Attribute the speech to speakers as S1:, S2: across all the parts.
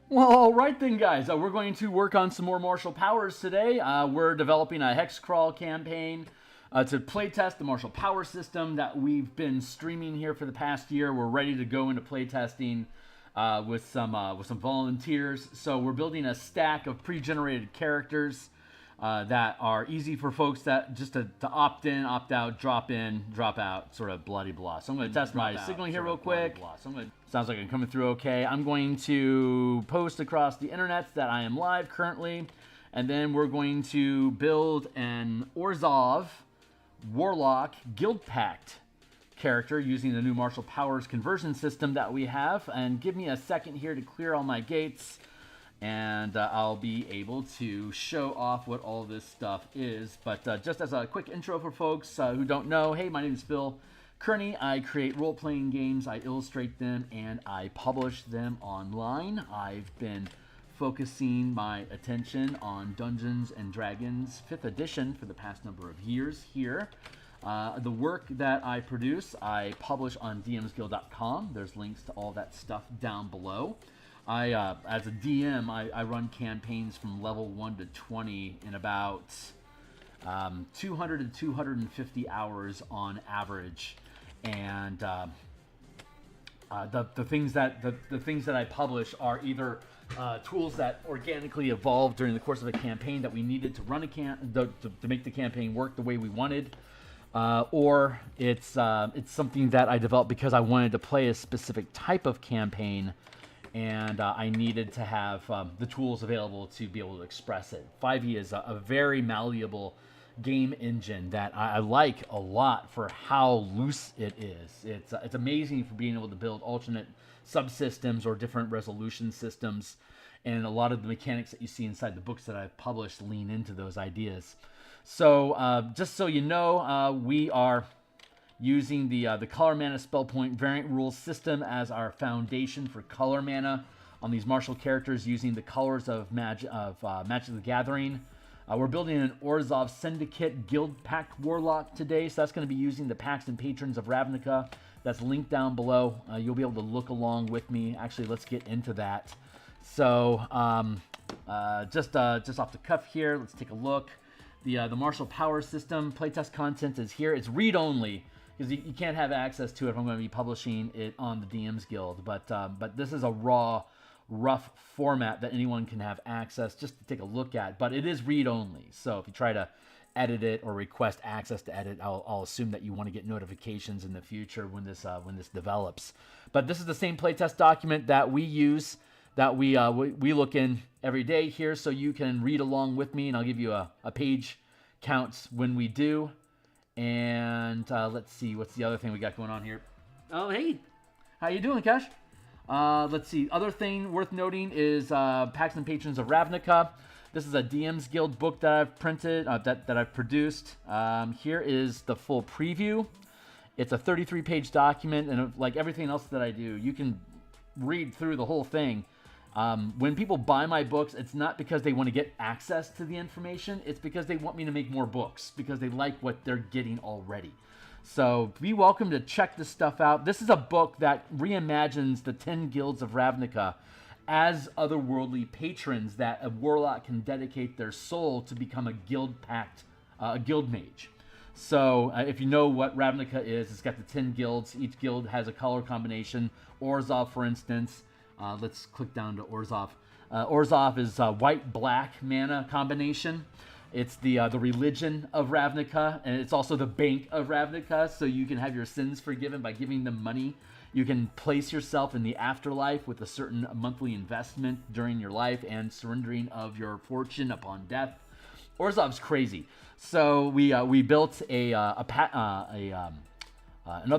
S1: Well, all right then, guys. We're going to work on some more martial powers today. We're developing a hex crawl campaign to playtest the martial power system that we've been streaming here for the past year. We're ready to go into playtesting with some volunteers. So we're building a stack of pre-generated characters that are easy for folks that just to opt in, opt out, drop in, drop out, sort of bloody blah. So I'm going to test my signaling here real quick. Sounds like I'm coming through okay. I'm going to post across the internet that I am live currently, and then we're going to build an Orzhov Warlock Guild Pact character using the new martial powers conversion system that we have. And give me a second here to clear all my gates, and I'll be able to show off what all this stuff is. But just as a quick intro for folks who don't know, hey, my name is Phil Kearney. I create role-playing games, I illustrate them, and I publish them online. I've been focusing my attention on Dungeons & Dragons 5th edition for the past number of years here. The work that I produce, I publish on DMsGuild.com. There's links to all that stuff down below. As a DM, I run campaigns from level 1 to 20 in about 200 to 250 hours on average. And the things that I publish are either tools that organically evolved during the course of a campaign that we needed to run to make the campaign work the way we wanted, or it's something that I developed because I wanted to play a specific type of campaign, and I needed to have the tools available to be able to express it. 5e is a very malleable game engine that I like a lot for how loose it is. It's amazing for being able to build alternate subsystems or different resolution systems, and a lot of the mechanics that you see inside the books that I've published lean into those ideas. So just so you know, we are using the color mana spell point variant rules system as our foundation for color mana on these martial characters using the colors of Magic the Gathering. We're building an Orzhov Syndicate Guild Pact Warlock today, so that's going to be using the Pacts and Patrons of Ravnica. That's linked down below. You'll be able to look along with me. Actually, let's get into that. So, just off the cuff here, let's take a look. The martial power system playtest content is here. It's read-only because you can't have access to it if I'm going to be publishing it on the DM's Guild. But this is a raw, rough format that anyone can have access just to take a look at, but it is read-only. So if you try to edit it or request access to edit, I'll assume that you want to get notifications in the future when this develops. But this is the same playtest document that we use, that we look in every day here, so you can read along with me, and I'll give you a page count when we do. And let's see, what's the other thing we got going on here? Oh, hey, how you doing, Cash? Let's see. Other thing worth noting is Pacts and Patrons of Ravnica. This is a DM's Guild book that I've printed, that I've produced. Here is the full preview. It's a 33-page document, and like everything else that I do, you can read through the whole thing. When people buy my books, it's not because they want to get access to the information. It's because they want me to make more books, because they like what they're getting already. So be welcome to check this stuff out. This is a book that reimagines the 10 guilds of Ravnica as otherworldly patrons that a warlock can dedicate their soul to become a guild pact, a guild mage. So if you know what Ravnica is, it's got the 10 guilds. Each guild has a color combination. Orzhov, for instance. Let's click down to Orzhov. Orzhov is a white-black mana combination. It's the religion of Ravnica, and it's also the bank of Ravnica, so you can have your sins forgiven by giving them money. You can place yourself in the afterlife with a certain monthly investment during your life and surrendering of your fortune upon death. Orzhov's crazy. So we built another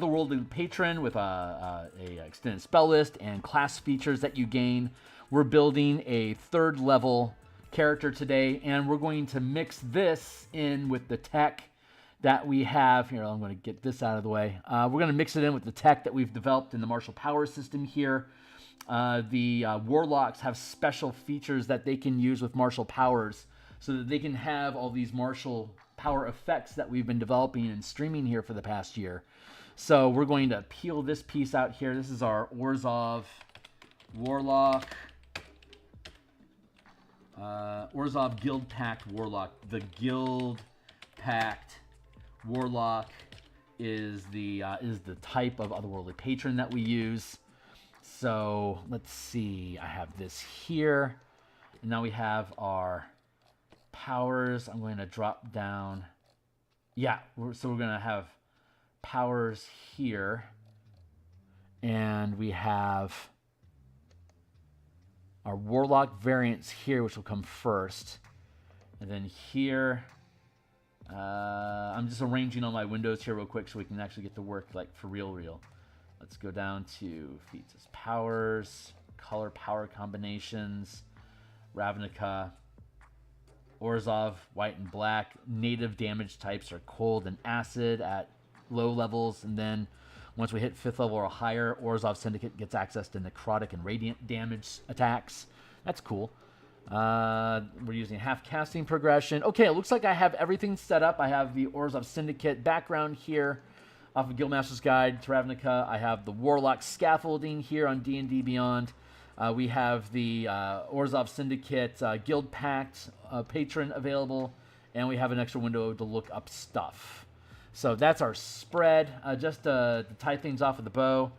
S1: worldly patron with a extended spell list and class features that you gain. We're building a 3rd level character today, and we're going to mix this in with the tech that we have here. I'm going to get this out of the way. We're going to mix it in with the tech that we've developed in the martial power system here. The warlocks have special features that they can use with martial powers so that they can have all these martial power effects that we've been developing and streaming here for the past year. So we're going to peel this piece out here. This is our Orzhov Warlock Orzhov Guild Pact Warlock. The Guild Pact Warlock is the type of otherworldly patron that we use. So let's see. I have this here. And now we have our powers. I'm going to drop down. Yeah, so we're going to have powers here. And we have our warlock variants here, which will come first. And then here, I'm just arranging all my windows here real quick so we can actually get to work like for real. Let's go down to feats as powers, color power combinations, Ravnica, Orzhov, white and black. Native damage types are cold and acid at low levels, and then once we hit 5th level or higher, Orzhov Syndicate gets access to necrotic and radiant damage attacks. That's cool. We're using half casting progression. Okay, it looks like I have everything set up. I have the Orzhov Syndicate background here off of Guildmaster's Guide to Ravnica. I have the Warlock scaffolding here on D&D Beyond. We have the Orzhov Syndicate Guild Pact patron available, and we have an extra window to look up stuff. So that's our spread. Just to tie things off with the bow.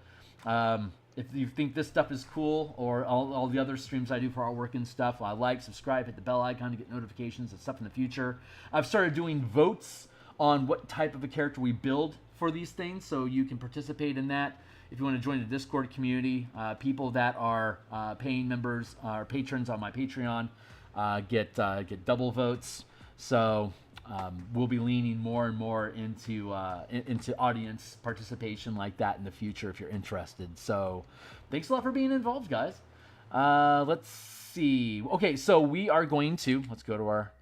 S1: If you think this stuff is cool, or all the other streams I do for artwork and stuff, like, subscribe, hit the bell icon to get notifications of stuff in the future. I've started doing votes on what type of a character we build for these things, so you can participate in that. If you want to join the Discord community, people that are paying members or patrons on my Patreon get double votes. So we'll be leaning more and more into audience participation like that in the future if you're interested. So thanks a lot for being involved, guys. Let's see. Okay, so we are going to, let's go to our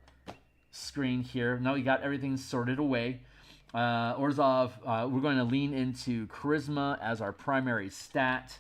S1: screen here. Now we got everything sorted away. Orzhov, we're going to lean into Charisma as our primary stat.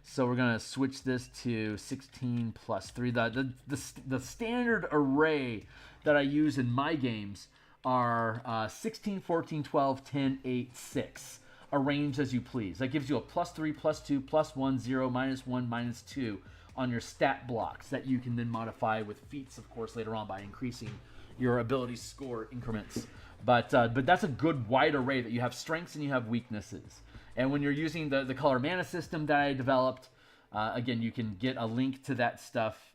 S1: So we're going to switch this to 16 plus 3. The standard array that I use in my games are 16, 14, 12, 10, 8, 6. Arrange as you please. That gives you a +3, +2, +1, 0, -1, -2 on your stat blocks that you can then modify with feats, of course, later on by increasing your ability score increments. But that's a good wide array that you have strengths and you have weaknesses. And when you're using the color mana system that I developed, again, you can get a link to that stuff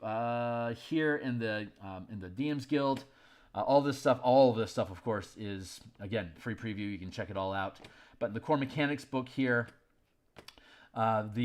S1: here in the DMsGuild. All of this stuff, of course, is, again, free preview. You can check it all out. But in the core mechanics book here, what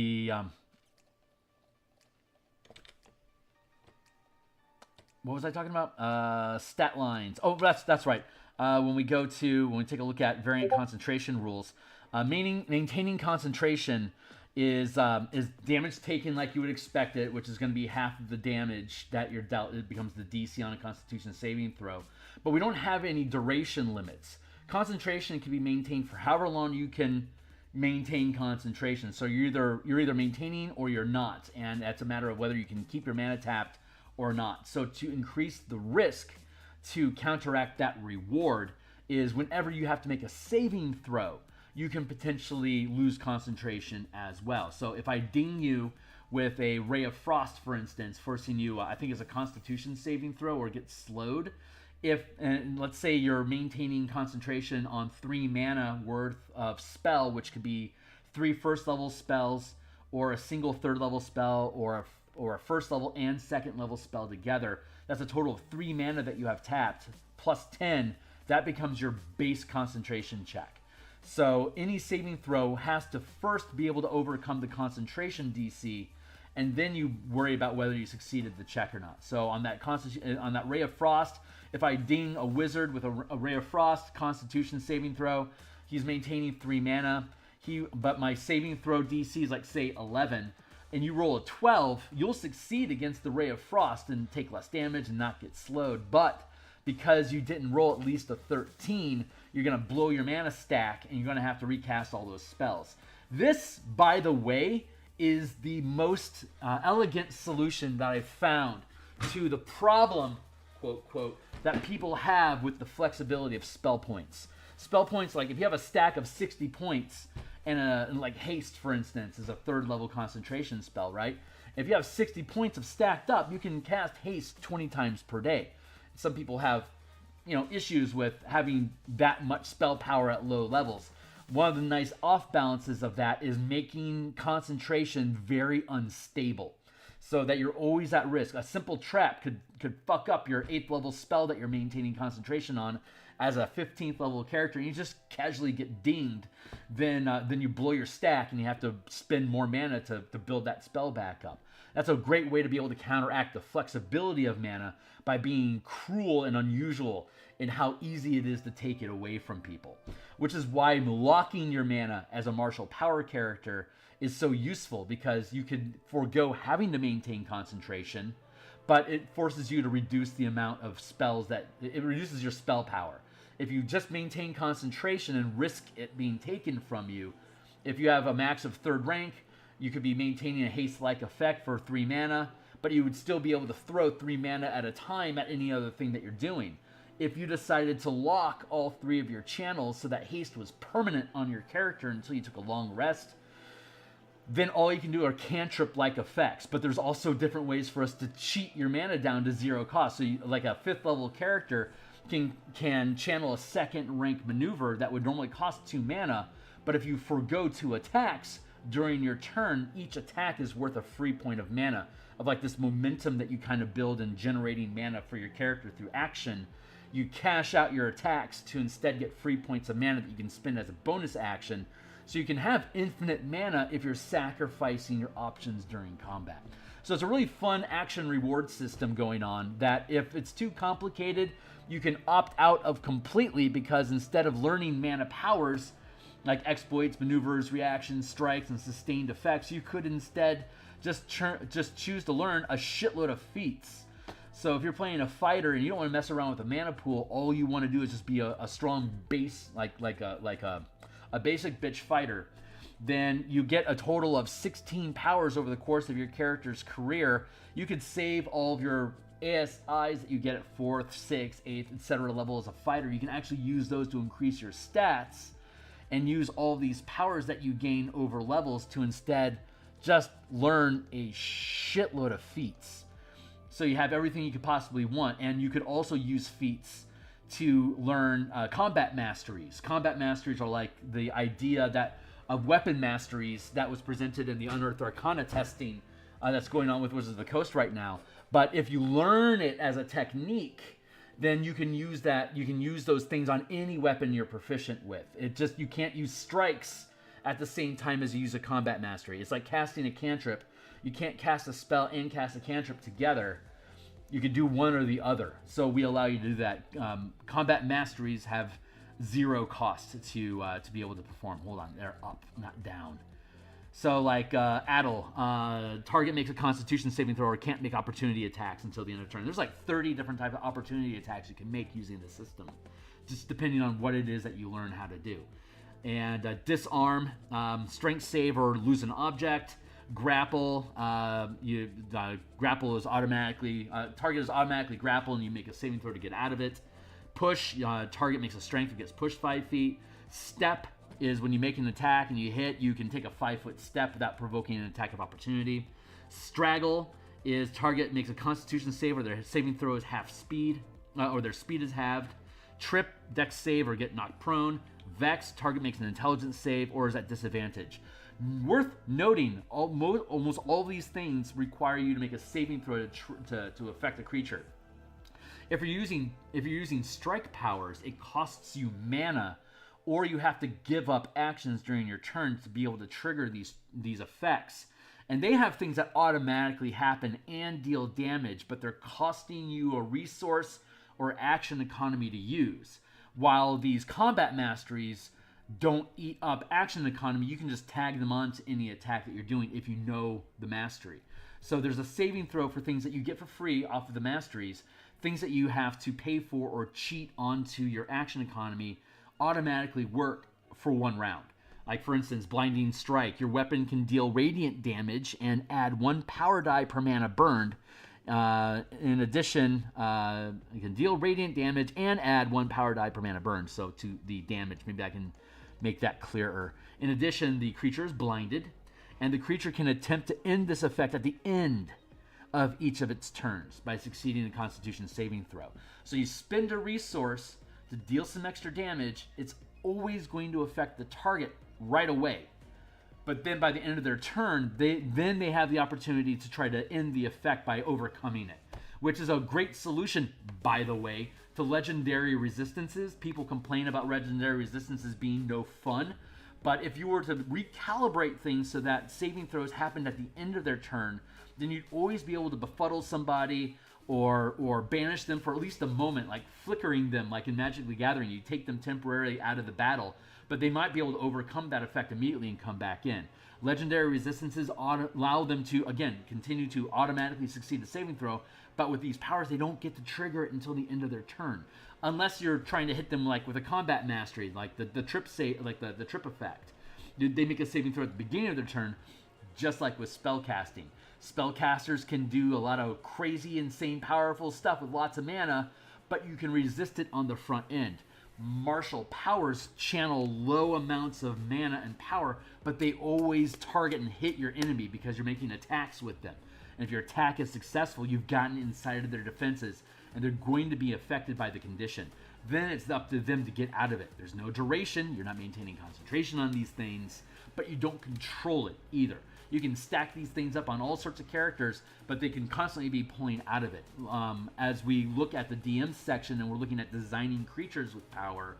S1: was I talking about? Stat lines. Oh, that's right. When we take a look at variant concentration rules, maintaining concentration is damage taken like you would expect it, which is going to be half of the damage that you're dealt. It becomes the DC on a Constitution saving throw. But we don't have any duration limits. Concentration can be maintained for however long you can maintain concentration. So you're either maintaining or you're not, and that's a matter of whether you can keep your mana tapped or not. So to increase the risk to counteract that reward is whenever you have to make a saving throw, you can potentially lose concentration as well. So if I ding you with a Ray of Frost, for instance, forcing you, I think it's a Constitution saving throw or get slowed. And let's say you're maintaining concentration on 3 mana worth of spell, which could be 3 first level spells or a single 3rd level spell or a first level and 2nd level spell together. That's a total of 3 mana that you have tapped, plus 10. That becomes your base concentration check. So any saving throw has to first be able to overcome the concentration DC, and then you worry about whether you succeeded the check or not. So on that Ray of Frost, if I ding a wizard with a Ray of Frost Constitution saving throw, he's maintaining 3 mana. But my saving throw DC is like, say, 11. And you roll a 12, you'll succeed against the Ray of Frost and take less damage and not get slowed. But because you didn't roll at least a 13, you're going to blow your mana stack and you're going to have to recast all those spells. This, by the way, is the most elegant solution that I've found to the problem, quote, quote, that people have with the flexibility of spell points. Spell points, like if you have a stack of 60 points And like haste, for instance, is a 3rd level concentration spell, right? If you have 60 points of stacked up, you can cast haste 20 times per day. Some people have, issues with having that much spell power at low levels. One of the nice off balances of that is making concentration very unstable, so that you're always at risk. A simple trap could fuck up your 8th level spell that you're maintaining concentration on as a 15th level character, and you just casually get dinged. Then you blow your stack and you have to spend more mana to build that spell back up. That's a great way to be able to counteract the flexibility of mana by being cruel and unusual in how easy it is to take it away from people. Which is why locking your mana as a martial power character is so useful, because you could forego having to maintain concentration, but it forces you to reduce the amount of spells it reduces your spell power. If you just maintain concentration and risk it being taken from you, if you have a max of 3rd rank, you could be maintaining a haste-like effect for 3 mana, but you would still be able to throw 3 mana at a time at any other thing that you're doing. If you decided to lock all 3 of your channels so that haste was permanent on your character until you took a long rest, then all you can do are cantrip-like effects. But there's also different ways for us to cheat your mana down to 0 cost. So like a 5th level character can channel a 2nd rank maneuver that would normally cost 2 mana, but if you forego 2 attacks during your turn, each attack is worth a free point of mana, of like this momentum that you kind of build in generating mana for your character through action. You cash out your attacks to instead get free points of mana that you can spend as a bonus action, so you can have infinite mana if you're sacrificing your options during combat. So it's a really fun action reward system going on that, if it's too complicated, you can opt out of completely, because instead of learning mana powers like exploits, maneuvers, reactions, strikes, and sustained effects, you could instead just choose to learn a shitload of feats. So if you're playing a fighter and you don't want to mess around with a mana pool, all you want to do is just be a strong base, like a basic bitch fighter, then you get a total of 16 powers over the course of your character's career. You could save all of your ASIs that you get at 4th, 6th, 8th, etc. level as a fighter. You can actually use those to increase your stats and use all these powers that you gain over levels to instead just learn a shitload of feats. So you have everything you could possibly want, and you could also use feats to learn combat masteries. Combat masteries are like the idea that of weapon masteries that was presented in the Unearthed Arcana testing that's going on with Wizards of the Coast right now. But if you learn it as a technique, then you can use that. You can use those things on any weapon you're proficient with. You can't use strikes at the same time as you use a combat mastery. It's like casting a cantrip. You can't cast a spell and cast a cantrip together. You can do one or the other. So we allow you to do that. Combat masteries have 0 cost to be able to perform. Hold on, they're up, not down. So like Addle, target makes a Constitution saving throw or can't make opportunity attacks until the end of turn. There's like 30 different types of opportunity attacks you can make using the system, just depending on what it is that you learn how to do. And disarm, strength save or lose an object. Grapple, grapple is automatically, target is automatically grappled and you make a saving throw to get out of it. Push, target makes a strength and gets pushed 5 feet. Step is when you make an attack and you hit, you can take a 5-foot step without provoking an attack of opportunity. Straggle is target makes a Constitution save or their saving throw is half speed, or their speed is halved. Trip, dex save or get knocked prone. Vex, target makes an intelligence save or is at disadvantage. Worth noting, almost all these things require you to make a saving throw to affect a creature. If you're using strike powers, it costs you mana, or you have to give up actions during your turn to be able to trigger these effects. And they have things that automatically happen and deal damage, but they're costing you a resource or action economy to use. While these combat masteries don't eat up action economy, you can just tag them on to any attack that you're doing if you know the mastery. So there's a saving throw for things that you get for free off of the masteries. Things that you have to pay for or cheat onto your action economy automatically work for 1 round. Like for instance, Blinding Strike. Your weapon can deal radiant damage and add 1 power die per mana burned. In addition, you can deal radiant damage and add 1 power die per mana burned. So to the damage, maybe I can make that clearer. In addition, the creature is blinded, and the creature can attempt to end this effect at the end of each of its turns by succeeding a Constitution saving throw. So you spend a resource to deal some extra damage, it's always going to affect the target right away. But then by the end of their turn, they have the opportunity to try to end the effect by overcoming it, which is a great solution, by the way, to legendary resistances. People complain about legendary resistances being no fun, but if you were to recalibrate things so that saving throws happened at the end of their turn, then you'd always be able to befuddle somebody or banish them for at least a moment, like flickering them, like in Magic the Gathering. You take them temporarily out of the battle, but they might be able to overcome that effect immediately and come back in. Legendary resistances allow them to, again, continue to automatically succeed the saving throw, but with these powers, they don't get to trigger it until the end of their turn, unless you're trying to hit them like with a combat mastery, like the trip the trip effect. They make a saving throw at the beginning of their turn, just like with spellcasting. Spellcasters can do a lot of crazy, insane, powerful stuff with lots of mana, but you can resist it on the front end. Martial powers channel low amounts of mana and power, but they always target and hit your enemy because you're making attacks with them. And if your attack is successful, you've gotten inside of their defenses, and they're going to be affected by the condition. Then it's up to them to get out of it. There's no duration, you're not maintaining concentration on these things, but you don't control it either. You can stack these things up on all sorts of characters, but they can constantly be pulling out of it. As we look at the DM section and we're looking at designing creatures with power,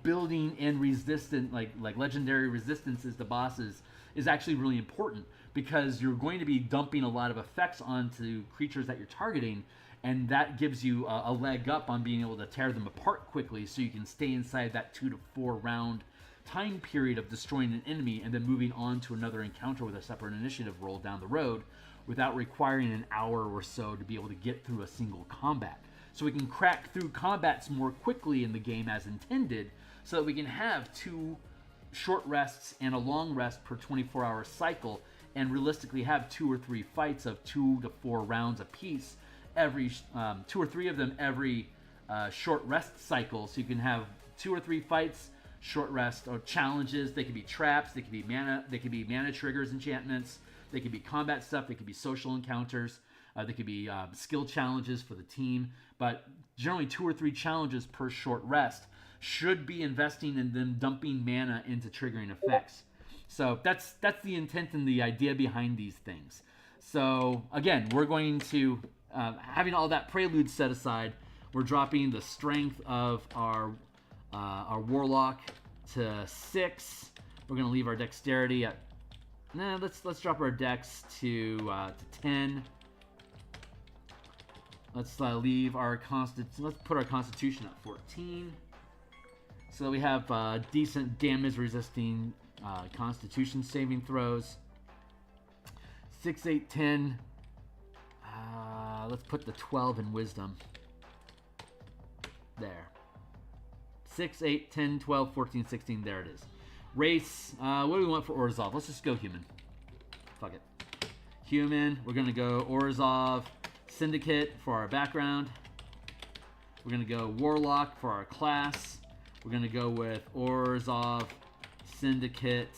S1: building in resistant, like legendary resistances to bosses is actually really important, because you're going to be dumping a lot of effects onto creatures that you're targeting, and that gives you a leg up on being able to tear them apart quickly, so you can stay inside that 2 to 4 round time period of destroying an enemy and then moving on to another encounter with a separate initiative roll down the road without requiring an hour or so to be able to get through a single combat. So we can crack through combats more quickly in the game as intended, so that we can have 2 short rests and a long rest per 24-hour cycle, and realistically have 2 or 3 fights of 2 to 4 rounds apiece, every 2 or 3 of them every short rest cycle. So you can have 2 or 3 fights, short rest, or challenges. They could be traps, they could be mana triggers, enchantments, they could be combat stuff, they could be social encounters, they could be skill challenges for the team. But generally 2 or 3 challenges per short rest should be investing in them dumping mana into triggering effects. So that's the intent and the idea behind these things. So again, we're going to, having all that prelude set aside, we're dropping the strength of our warlock to 6. We're going to leave our dexterity at, let's drop our dex to 10. Let's leave our let's put our constitution at 14, so that we have decent damage resisting constitution saving throws. 6, 8, 10. Let's put the 12 in wisdom. There. 6, 8, 10, 12, 14, 16. There it is. Race. What do we want for Orzhov? Let's just go human. Fuck it. Human. We're going to go Orzhov Syndicate for our background. We're going to go Warlock for our class. We're going to go with Orzhov Syndicate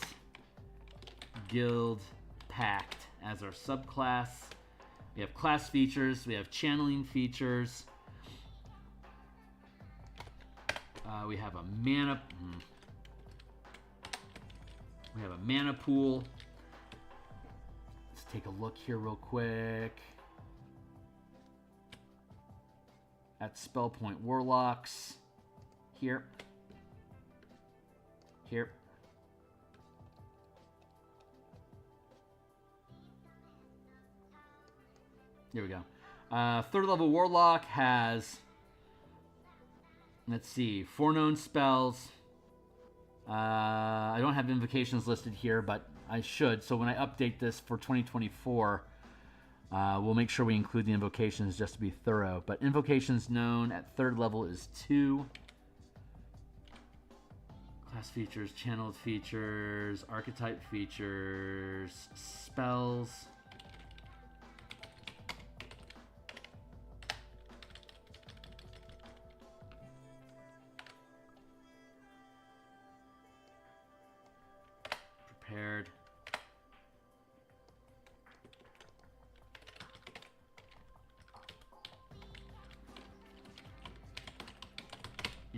S1: Guild Pact as our subclass. We have class features. We have channeling features. We have a mana. We have a mana pool. Let's take a look here real quick at spell point warlocks. Here. Here. There we go. 3rd level warlock has, let's see, 4 known spells. I don't have invocations listed here, but I should. So when I update this for 2024, we'll make sure we include the invocations just to be thorough. But invocations known at 3rd level is 2. Class features, channeled features, archetype features, spells.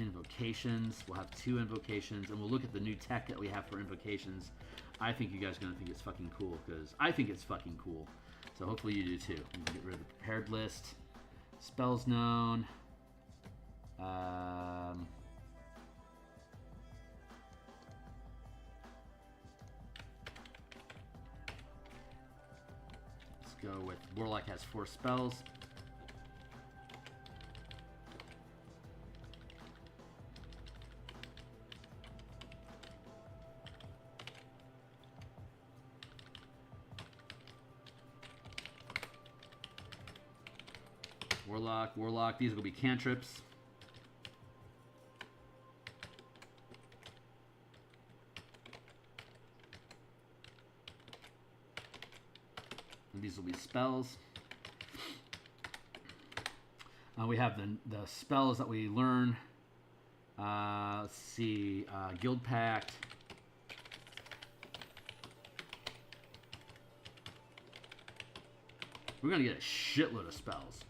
S1: Invocations. We'll have 2 invocations, and we'll look at the new tech that we have for invocations. I think you guys are going to think it's fucking cool, because I think it's fucking cool. So hopefully you do too. I'm going to get rid of the prepared list. Spells known. Let's go with Warlock has 4 spells. Warlock. These will be cantrips. And these will be spells. We have the spells that we learn. Let's see, Guild Pact. We're gonna get a shitload of spells.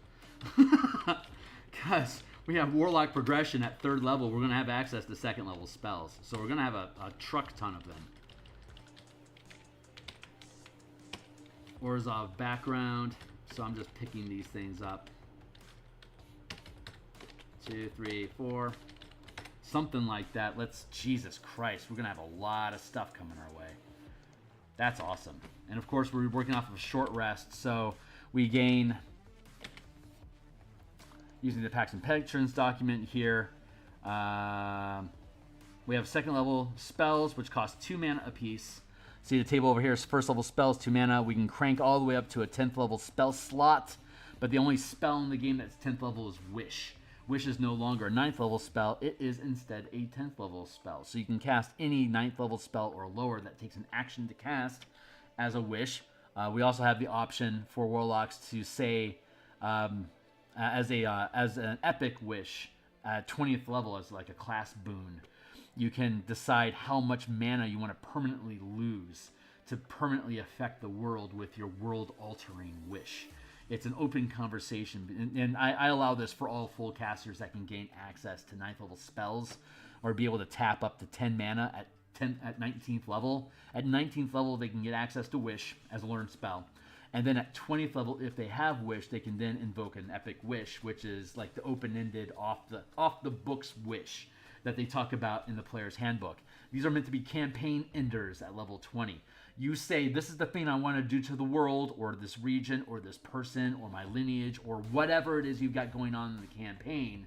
S1: Because we have Warlock progression at 3rd level, we're going to have access to 2nd level spells. So we're going to have a truck ton of them. Orzhov background. So I'm just picking these things up. 2, 3, 4. Something like that. Jesus Christ, we're going to have a lot of stuff coming our way. That's awesome. And of course, we're working off of a short rest, so we gain... Using the Pacts and Patrons document here, we have 2nd level spells, which cost 2 mana apiece. See the table over here is 1st level spells, 2 mana. We can crank all the way up to a 10th level spell slot, but the only spell in the game that's 10th level is Wish. Wish is no longer a 9th level spell. It is instead a 10th level spell. So you can cast any 9th level spell or lower that takes an action to cast as a Wish. We also have the option for Warlocks to say... as an epic wish at 20th level as like a class boon, you can decide how much mana you want to permanently lose to permanently affect the world with your world altering wish. It's an open conversation, and I allow this for all full casters that can gain access to 9th level spells or be able to tap up to 10 mana at 19th level. At 19th level, they can get access to Wish as a learned spell. And then at 20th level, if they have Wish, they can then invoke an Epic Wish, which is like the open-ended, off-the-books wish that they talk about in the player's handbook. These are meant to be campaign enders at level 20. You say, this is the thing I want to do to the world, or this region, or this person, or my lineage, or whatever it is you've got going on in the campaign.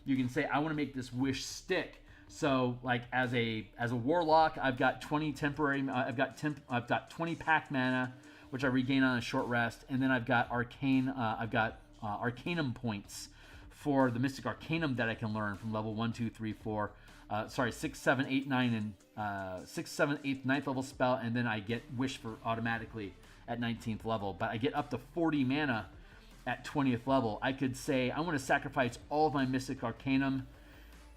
S1: You can say, I want to make this wish stick. So, like as a warlock, I've got 20 temporary. I've got 20 pack mana, which I regain on a short rest, and then I've got Arcanum points for the Mystic Arcanum that I can learn from level 1, 2, 3, 4. 6, 7, 8, 9, and 6, 7, 8, 9th level spell, and then I get Wish for automatically at 19th level. But I get up to 40 mana at 20th level. I could say I want to sacrifice all of my Mystic Arcanum,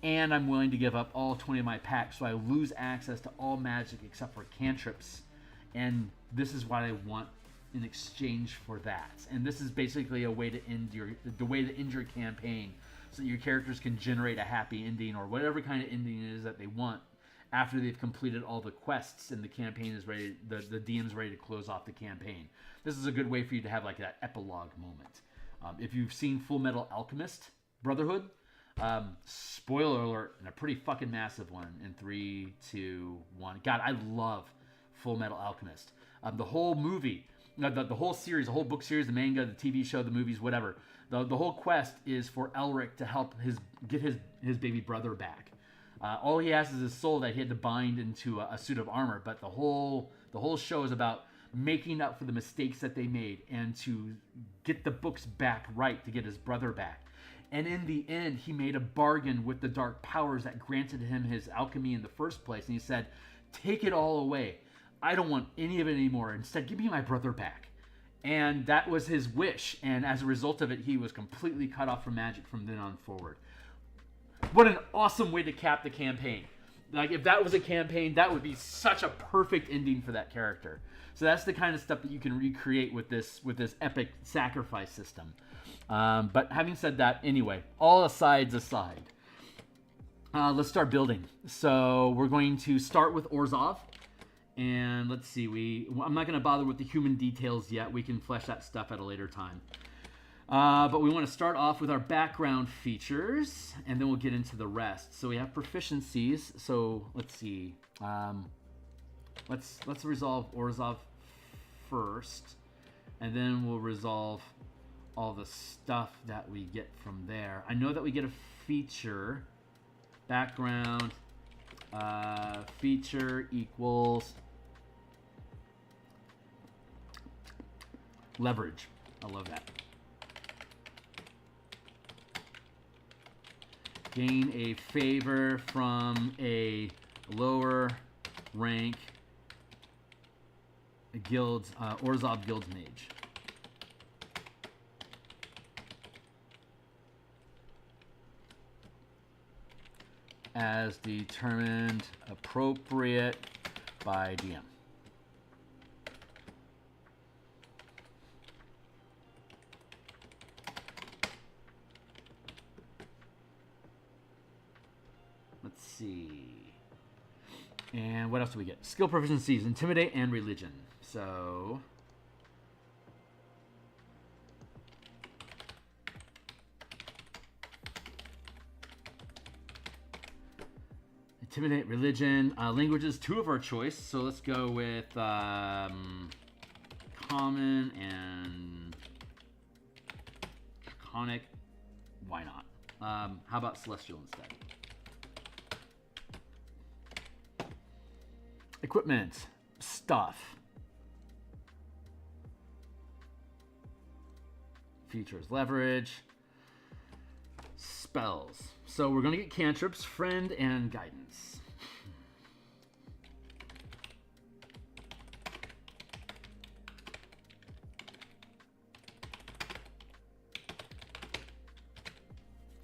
S1: and I'm willing to give up all 20 of my packs, so I lose access to all magic except for cantrips. And this is what I want in exchange for that. And this is basically a way to end your campaign, so that your characters can generate a happy ending or whatever kind of ending it is that they want after they've completed all the quests and the campaign is ready. The DM's ready to close off the campaign. This is a good way for you to have like that epilogue moment. If you've seen Full Metal Alchemist Brotherhood, spoiler alert, and a pretty fucking massive one in 3, 2, 1. God, I love Full Metal Alchemist. The whole movie, the whole series, the whole book series, the manga, the TV show, the movies, whatever. The whole quest is for Elric to help get his baby brother back. All he has is his soul that he had to bind into a suit of armor. But the whole show is about making up for the mistakes that they made and to get the books back right, to get his brother back. And in the end, he made a bargain with the dark powers that granted him his alchemy in the first place. And he said, take it all away. I don't want any of it anymore. Instead, give me my brother back. And that was his wish. And as a result of it, he was completely cut off from magic from then on forward. What an awesome way to cap the campaign. Like, if that was a campaign, that would be such a perfect ending for that character. So that's the kind of stuff that you can recreate with this epic sacrifice system. But having said that, anyway, all asides aside, Let's start building. So we're going to start with Orzhov. And let's see, I'm not going to bother with the human details yet. We can flesh that stuff at a later time. But we want to start off with our background features, and then we'll get into the rest. So we have proficiencies. So let's see. Let's resolve Orzhov first, and then we'll resolve all the stuff that we get from there. I know that we get a feature. Background feature equals leverage. I love that. Gain a favor from a lower rank guild's Orzhov Guildmage. As determined appropriate by DM. Let's see. And what else do we get? Skill proficiencies, intimidate and religion. So intimidate, religion, languages, 2 of our choice. So let's go with common and draconic. Why not? How about celestial instead? Equipment, stuff. Features, leverage. Spells. So we're going to get cantrips, friend, and guidance.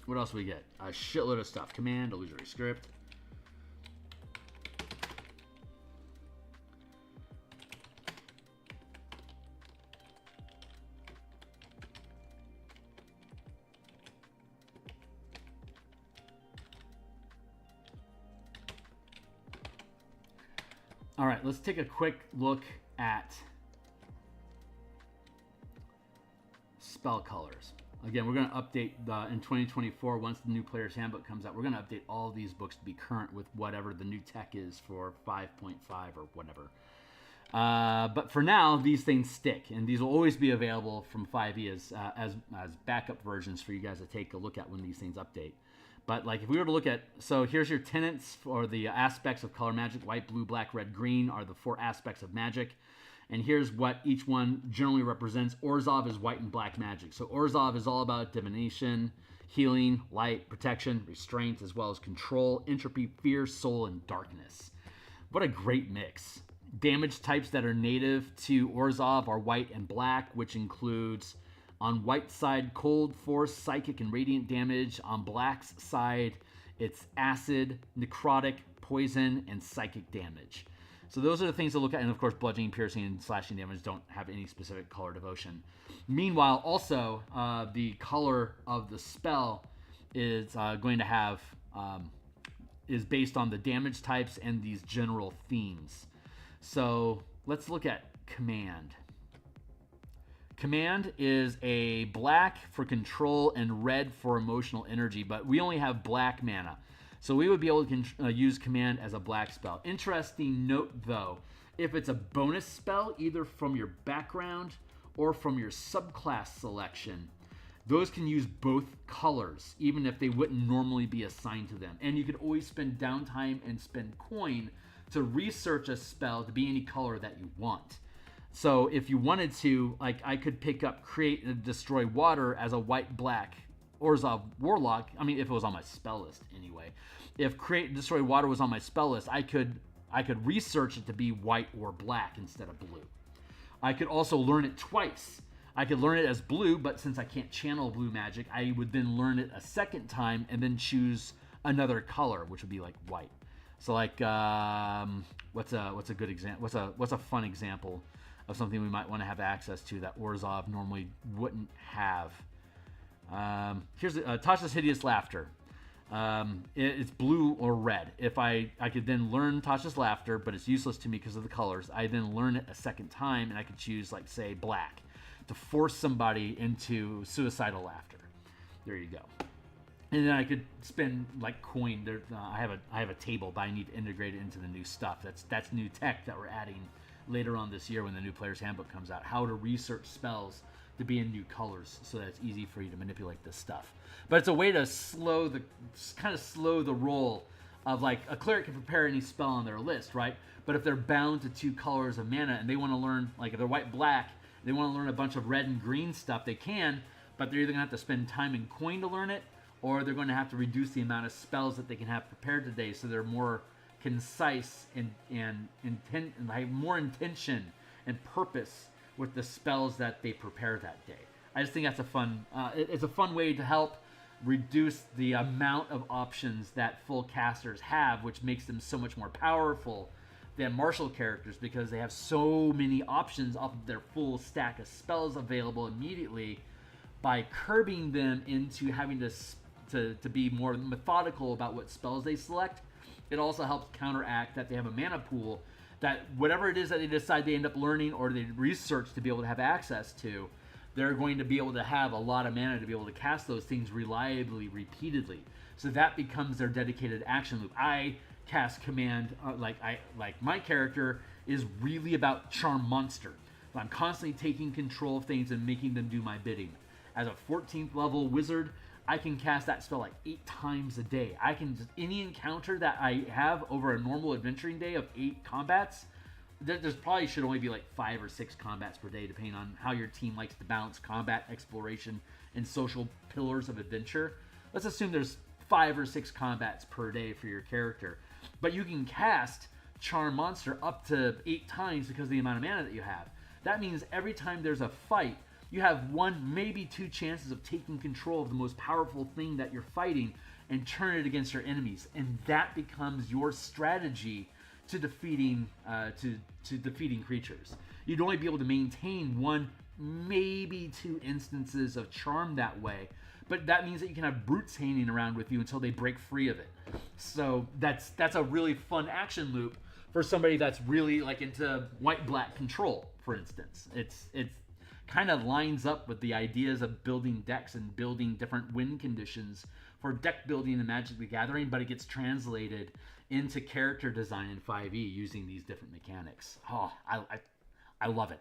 S1: What else do we get? A shitload of stuff. Command, illusory script. All right, let's take a quick look at spell colors. Again, we're going to update in 2024, once the new player's handbook comes out, we're going to update all of these books to be current with whatever the new tech is for 5.5 or whatever. But for now, these things stick, and these will always be available from 5e as backup versions for you guys to take a look at when these things update. But like if we were to look at, so here's your tenets for the aspects of color magic. White, blue, black, red, green are the 4 aspects of magic. And here's what each one generally represents. Orzhov is white and black magic. So Orzhov is all about divination, healing, light, protection, restraint, as well as control, entropy, fear, soul, and darkness. What a great mix. Damage types that are native to Orzhov are white and black, which includes on white side, cold, force, psychic, and radiant damage. On black's side, it's acid, necrotic, poison, and psychic damage. So those are the things to look at. And of course, bludgeoning, piercing, and slashing damage don't have any specific color devotion. Meanwhile, also, the color of the spell is going to have, is based on the damage types and these general themes. So let's look at command. Command is a black for control and red for emotional energy, but we only have black mana. So we would be able to use command as a black spell. Interesting note though, if it's a bonus spell, either from your background or from your subclass selection, those can use both colors, even if they wouldn't normally be assigned to them. And you could always spend downtime and spend coin to research a spell to be any color that you want. So if you wanted to, like I could pick up Create and Destroy Water as a white-black Orzhov Warlock. I mean, if it was on my spell list anyway. If Create and Destroy Water was on my spell list, I could research it to be white or black instead of blue. I could also learn it twice. I could learn it as blue, but since I can't channel blue magic, I would then learn it a second time and then choose another color, which would be like white. So like, what's a good example? What's a fun example of something we might want to have access to that Orzhov normally wouldn't have? Here's Tasha's Hideous Laughter. It's blue or red. If I could then learn Tasha's Laughter, but it's useless to me because of the colors. I then learn it a second time, and I could choose, like, say, black to force somebody into suicidal laughter. There you go. And then I could spend, like, coin. There, I have a table, but I need to integrate it into the new stuff. That's new tech that we're adding later on this year when the new Player's Handbook comes out. How to research spells to be in new colors so that it's easy for you to manipulate this stuff. But it's a way to kind of slow the roll of, like, a cleric can prepare any spell on their list, right? But if they're bound to 2 colors of mana and they want to learn, like, if they're white-black, they want to learn a bunch of red and green stuff, they can, but they're either going to have to spend time and coin to learn it, or they're going to have to reduce the amount of spells that they can have prepared today so they're more concise and have more intention and purpose with the spells that they prepare that day. I just think that's a fun. It's a fun way to help reduce the amount of options that full casters have, which makes them so much more powerful than martial characters because they have so many options off of their full stack of spells available immediately. By curbing them into having to be more methodical about what spells they select, it also helps counteract that they have a mana pool that whatever it is that they decide they end up learning or they research to be able to have access to, they're going to be able to have a lot of mana to be able to cast those things reliably, repeatedly. So that becomes their dedicated action loop. I cast command, like my character is really about Charm Monster. I'm constantly taking control of things and making them do my bidding. As a 14th level wizard, I can cast that spell like 8 times a day. I can just, any encounter that I have over a normal adventuring day of 8 combats, there's probably should only be like 5 or 6 combats per day, depending on how your team likes to balance combat, exploration, and social pillars of adventure. Let's assume there's 5 or 6 combats per day for your character. But you can cast Charm Monster up to 8 times because of the amount of mana that you have. That means every time there's a fight, you have 1, maybe 2 chances of taking control of the most powerful thing that you're fighting and turn it against your enemies. And that becomes your strategy to defeating defeating creatures. You'd only be able to maintain 1, maybe 2 instances of charm that way, but that means that you can have brutes hanging around with you until they break free of it. So that's a really fun action loop for somebody that's really like into white-black control, for instance. It's kind of lines up with the ideas of building decks and building different win conditions for deck building in Magic the Gathering, but it gets translated into character design in 5e using these different mechanics. Oh, I love it.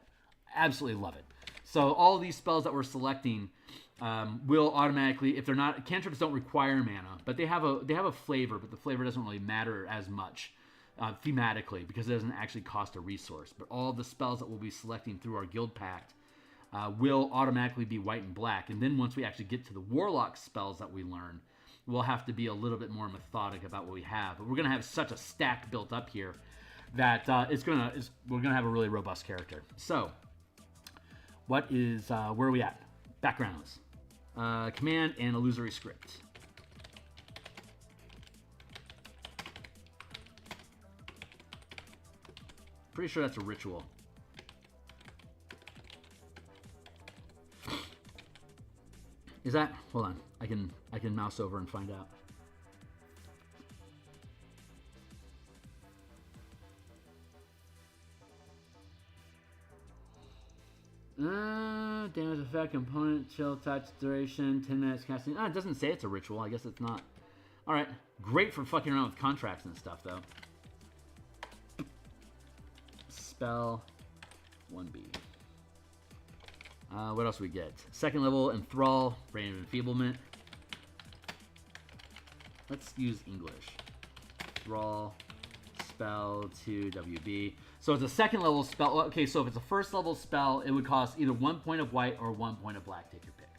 S1: Absolutely love it. So all of these spells that we're selecting will automatically, if they're not, cantrips don't require mana, but they have a flavor, but the flavor doesn't really matter as much thematically because it doesn't actually cost a resource. But all the spells that we'll be selecting through our guild pact will automatically be white and black. And then once we actually get to the warlock spells that we learn, we'll have to be a little bit more methodic about what we have. But we're going to have such a stack built up here that we're going to have a really robust character. So, where are we at? Backgrounds. Command and illusory script. Pretty sure that's a ritual. Is that? Hold on. I can mouse over and find out. Damage effect, component, chill, touch, duration, 10 minutes casting. It doesn't say it's a ritual. I guess it's not. Alright. Great for fucking around with contracts and stuff, though. Spell 1B. What else we get? Second level, Enthrall, Brain of Enfeeblement. Let's use English. Enthrall, spell 2 WB. So it's a second level spell. Okay, so if it's a first level spell, it would cost either 1 point of white or 1 point of black. Take your pick.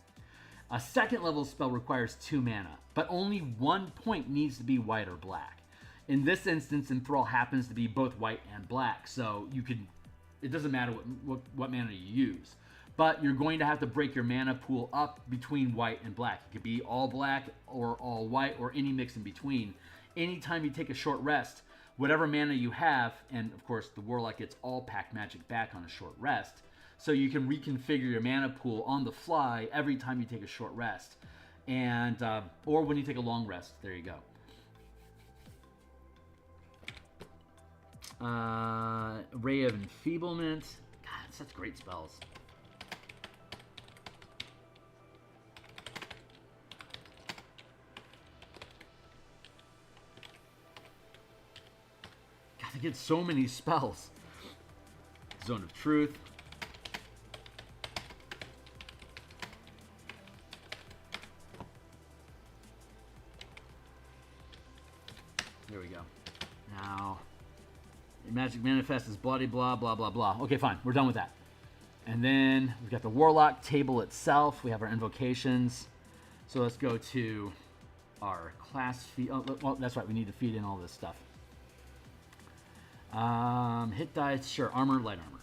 S1: A second level spell requires 2 mana, but only 1 point needs to be white or black. In this instance, Enthrall happens to be both white and black, so it doesn't matter what mana you use. But you're going to have to break your mana pool up between white and black. It could be all black or all white or any mix in between. Anytime you take a short rest, whatever mana you have, and of course the Warlock gets all pack magic back on a short rest, so you can reconfigure your mana pool on the fly every time you take a short rest. and or when you take a long rest. There you go. Ray of Enfeeblement. God, such great spells. God, they get so many spells. Zone of Truth. There we go. Now, Magic Manifest is bloody blah, blah, blah, blah. Okay, fine. We're done with that. And then we've got the Warlock table itself. We have our invocations. So let's go to our class feed. Oh, well, that's right. We need to feed in all this stuff. Hit dice, sure. Armor, light armor.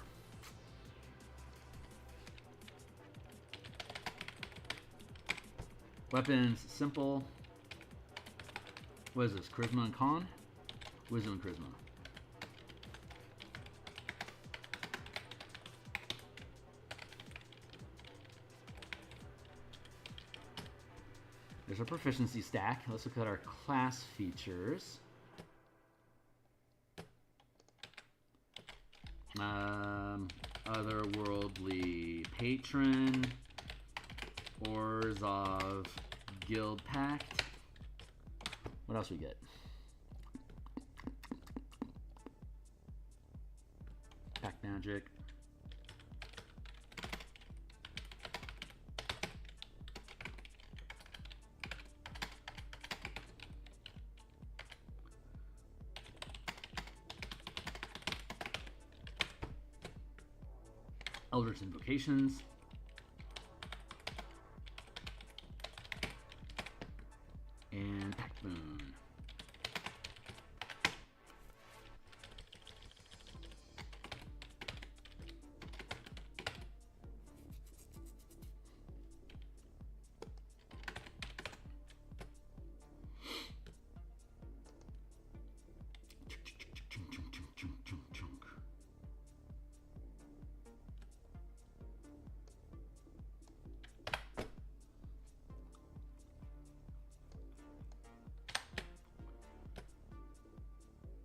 S1: Weapons, simple. What is this? Charisma and Con? Wisdom and Charisma. There's our proficiency stack. Let's look at our class features. Otherworldly Patron. Orzhov Guild Pact. What else we get? Pact Magic. Eldritch Invocations. And Pact Moon.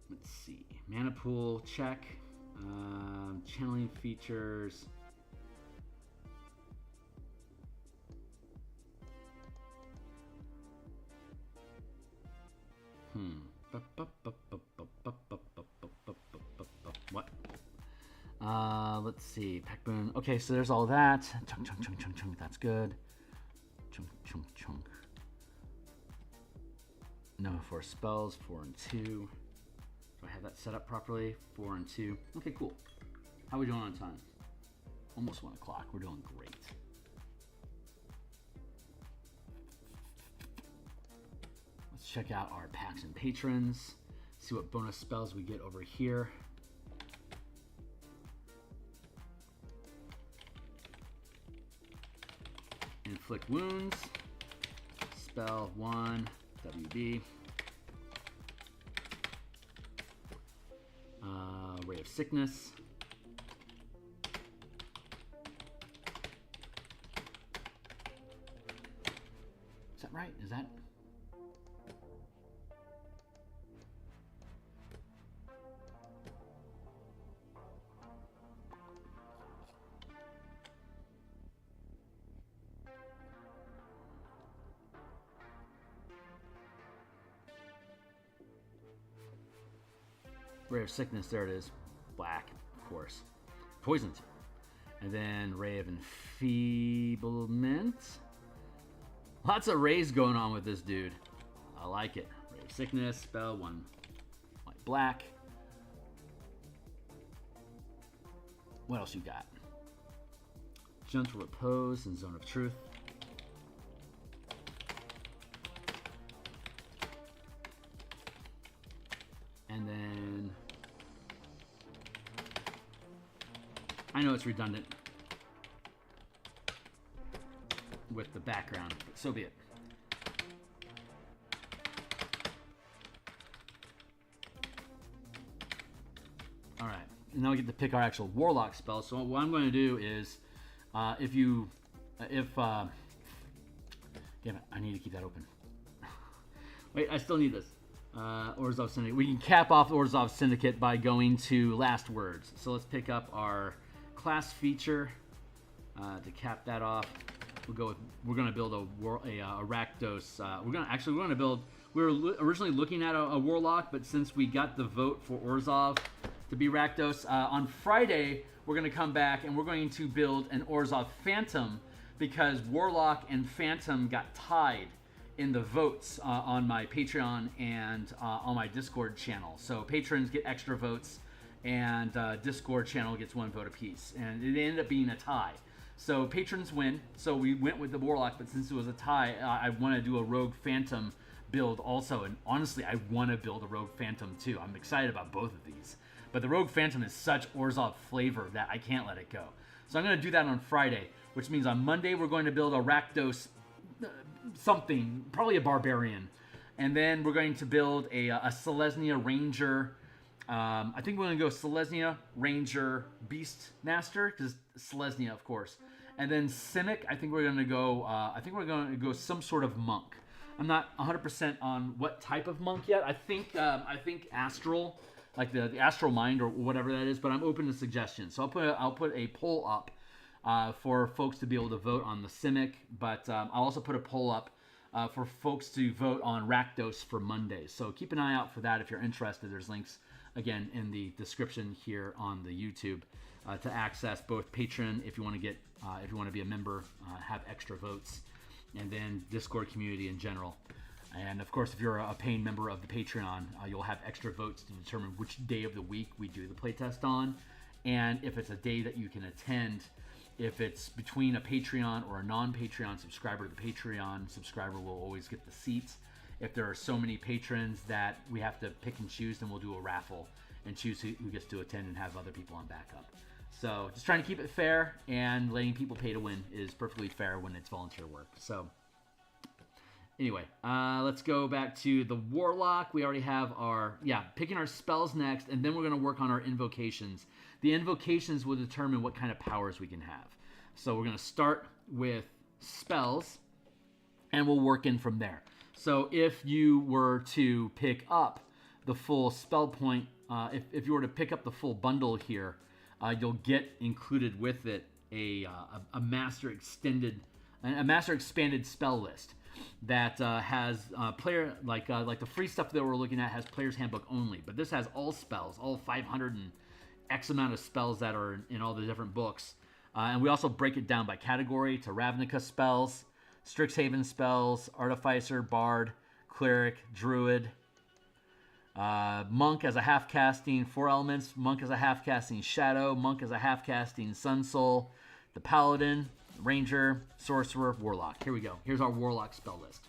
S1: Let's see. Mana pool, check. Channeling features. What? Let's see. Pact Moon. Okay, so there's all that. Chunk, chunk, chunk, chunk, chunk. That's good. Chunk, chunk, chunk. No, 4 spells, 4 and 2. Do I have that set up properly? 4 and 2. Okay, cool. How are we doing on time? Almost 1 o'clock. We're doing great. Let's check out our packs and patrons. See what bonus spells we get over here. Inflict wounds. Spell 1. WB. Ray of Sickness. Is that right? Is that? Ray of Sickness, there it is. Black, of course. Poison 2. And then Ray of Enfeeblement. Lots of rays going on with this dude. I like it. Ray of Sickness, spell 1 white black. What else you got? Gentle Repose and Zone of Truth. And then I know it's redundant with the background, but so be it. All right, and now we get to pick our actual Warlock spell. So what I'm going to do is, give Damn it, I need to keep that open. Wait, I still need this. Orzhov Syndicate. We can cap off Orzhov Syndicate by going to last words. So let's pick up our class feature to cap that off. We'll go with, we're going to build a Rakdos. We're going to build, we were originally looking at a Warlock, but since we got the vote for Orzhov to be Rakdos, on Friday, we're going to come back and we're going to build an Orzhov Phantom because Warlock and Phantom got tied in the votes on my Patreon and on my Discord channel. So patrons get extra votes and Discord channel gets 1 vote apiece. And it ended up being a tie. So patrons win. So we went with the Warlock, but since it was a tie, I want to do a Rogue Phantom build also. And honestly, I want to build a Rogue Phantom too. I'm excited about both of these. But the Rogue Phantom is such Orzhov flavor that I can't let it go. So I'm going to do that on Friday, which means on Monday we're going to build a Rakdos something, probably a barbarian, and then we're going to build a Selesnya Ranger. I think we're going to go Selesnya Ranger Beast Master because Selesnya, of course, and then Simic. I think we're going to go. I think we're going to go some sort of monk. I'm not 100% on what type of monk yet. I think astral, like the astral mind or whatever that is. But I'm open to suggestions. So I'll put a poll up for folks to be able to vote on the Simic, but I'll also put a poll up for folks to vote on Rakdos for Mondays. So keep an eye out for that if you're interested. There's links, again, in the description here on the YouTube to access both Patreon if you want to get, if you want to be a member, have extra votes, and then Discord community in general. And of course, if you're a paying member of the Patreon, you'll have extra votes to determine which day of the week we do the playtest on, and if it's a day that you can attend. If it's between a Patreon or a non-Patreon subscriber, the Patreon subscriber will always get the seats. If there are so many patrons that we have to pick and choose, then we'll do a raffle and choose who gets to attend and have other people on backup. So just trying to keep it fair, and letting people pay to win is perfectly fair when it's volunteer work. So anyway, let's go back to the Warlock. We already have our, picking our spells next, and then we're going to work on our invocations. The invocations will determine what kind of powers we can have. So we're going to start with spells, and we'll work in from there. So if you were to pick up the full spell point, if you were to pick up the full bundle here, you'll get included with it a master expanded spell list that has player like the free stuff that we're looking at has player's handbook only, but this has all spells, all 500 and X amount of spells that are in all the different books, and we also break it down by category to Ravnica spells, Strixhaven spells, artificer, bard, cleric, druid, monk as a half casting 4 elements, monk as a half casting shadow, monk as a half casting sun soul, the paladin, ranger, sorcerer, warlock. Here we go. Here's our warlock spell list.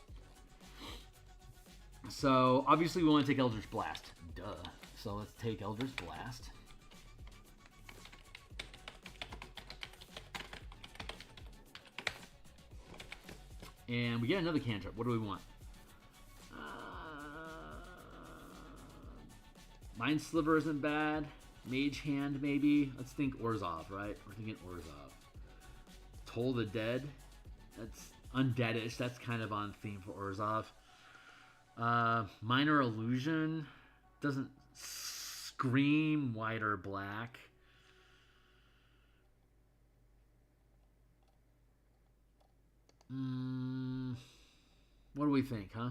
S1: So obviously we want to take Eldritch Blast. Duh. So let's take Eldritch Blast. And we get another cantrip. What do we want? Mind Sliver isn't bad. Mage Hand, maybe. Let's think Orzhov, right? We're thinking Orzhov. Toll the Dead. That's undeadish. That's kind of on theme for Orzhov. Minor Illusion. Doesn't scream white or black. What do we think, huh?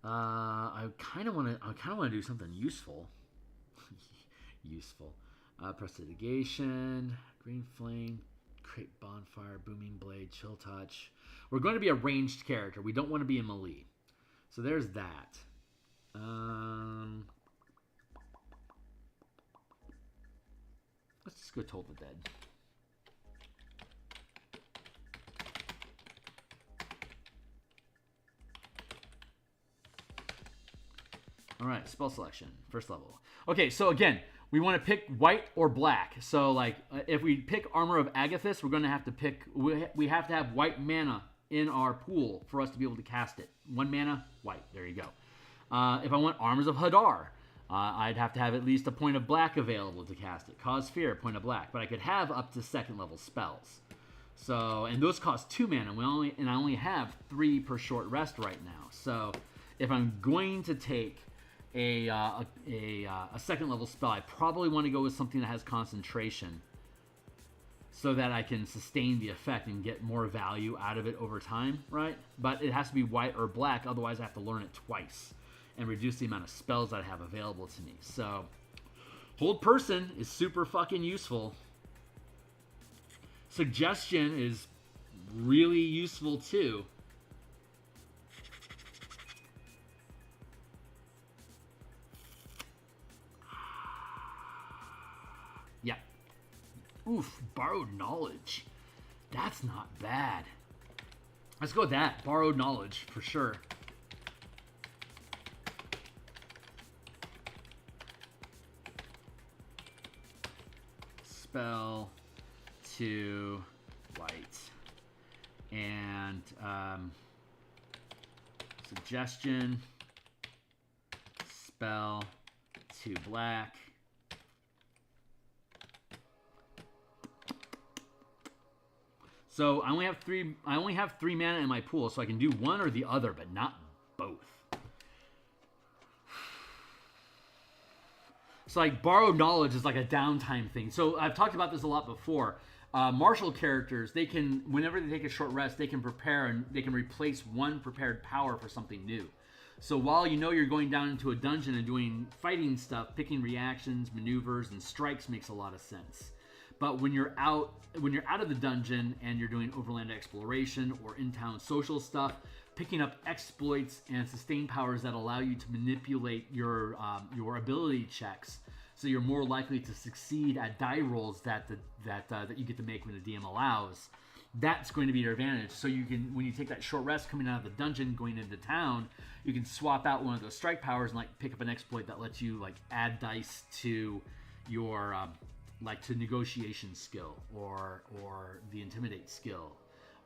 S1: I kind of want to do something useful. Useful. Prestidigitation, Green Flame, Create Bonfire, Booming Blade, Chill Touch. We're going to be a ranged character. We don't want to be a melee. So there's that. Let's just go Toll the Dead. All right, spell selection, first level. Okay, so again, we want to pick white or black. So like, if we pick Armor of Agathis, we're going to have to pick, we have to have white mana in our pool for us to be able to cast it. 1 mana, white, there you go. If I want Armors of Hadar, I'd have to have at least a point of black available to cast it. Cause Fear, point of black. But I could have up to second level spells. So, and those cost 2 mana. I only have 3 per short rest right now. So, if I'm going to take a second level spell, I probably want to go with something that has concentration, so that I can sustain the effect and get more value out of it over time, right? But it has to be white or black, otherwise I have to learn it twice and reduce the amount of spells that I have available to me. So, Hold Person is super fucking useful. Suggestion is really useful too. Yeah. Oof, Borrowed Knowledge. That's not bad. Let's go with that. Borrowed Knowledge, for sure. Spell 2 white. And suggestion. Spell 2 black. So I only have 3 mana in my pool, so I can do one or the other, but not both. So like Borrowed Knowledge is like a downtime thing. So I've talked about this a lot before. Martial characters, they can, whenever they take a short rest, they can prepare and they can replace one prepared power for something new. So while you know you're going down into a dungeon and doing fighting stuff, picking reactions, maneuvers, and strikes makes a lot of sense. But when you're out of the dungeon and you're doing overland exploration or in-town social stuff, picking up exploits and sustain powers that allow you to manipulate your ability checks, so you're more likely to succeed at die rolls that you get to make when the DM allows. That's going to be your advantage. So you can, when you take that short rest coming out of the dungeon, going into town, you can swap out one of those strike powers and like pick up an exploit that lets you like add dice to your like to negotiation skill or the intimidate skill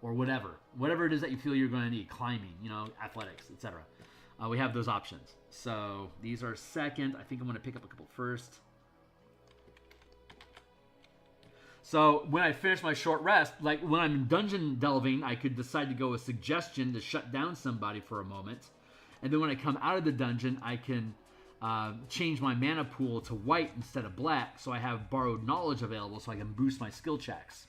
S1: or whatever it is that you feel you're going to need, climbing, athletics, etc. We have those options. So these are second. I think I'm going to pick up a couple first. So when I finish my short rest, like when I'm dungeon delving, I could decide to go with suggestion to shut down somebody for a moment. And then when I come out of the dungeon, I can change my mana pool to white instead of black, so I have Borrowed Knowledge available so I can boost my skill checks.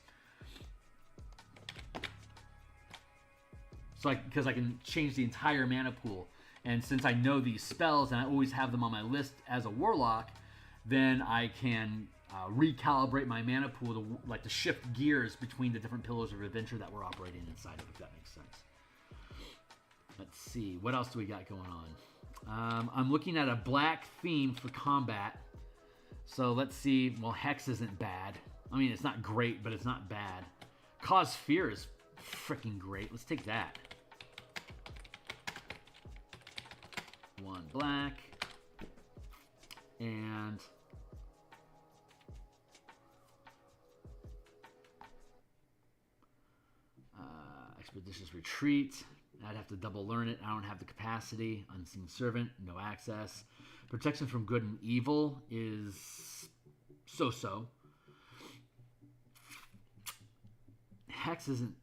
S1: So because I can change the entire mana pool. And since I know these spells and I always have them on my list as a warlock, then I can recalibrate my mana pool to shift gears between the different pillars of adventure that we're operating inside of, if that makes sense. Let's see, what else do we got going on? I'm looking at a black theme for combat. So let's see. Well, Hex isn't bad. I mean, it's not great, but it's not bad. Cause Fear is freaking great. Let's take that. 1 black. And Expeditious Retreat. I'd have to double learn it. I don't have the capacity. Unseen Servant, no access. Protection from Good and Evil is so-so. Hex isn't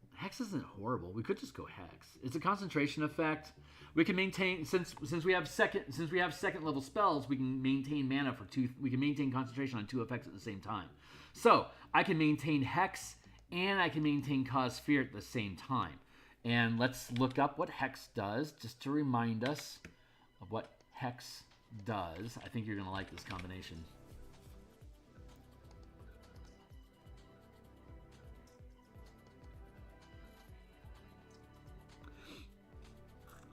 S1: horrible. We could just go Hex. It's a concentration effect. We can maintain since we have second level spells, we can maintain mana for 2. We can maintain concentration on 2 effects at the same time. So I can maintain Hex and I can maintain Cause Fear at the same time. And let's look up what Hex does, just to remind us of what Hex does. I think you're going to like this combination.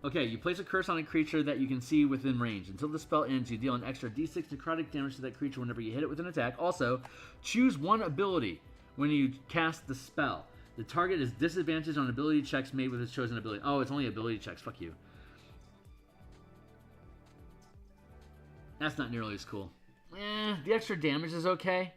S1: Okay, you place a curse on a creature that you can see within range. Until the spell ends, you deal an extra d6 necrotic damage to that creature whenever you hit it with an attack. Also, choose one ability when you cast the spell. The target is disadvantaged on ability checks made with its chosen ability. Oh, it's only ability checks. Fuck you. That's not nearly as cool. The extra damage is okay.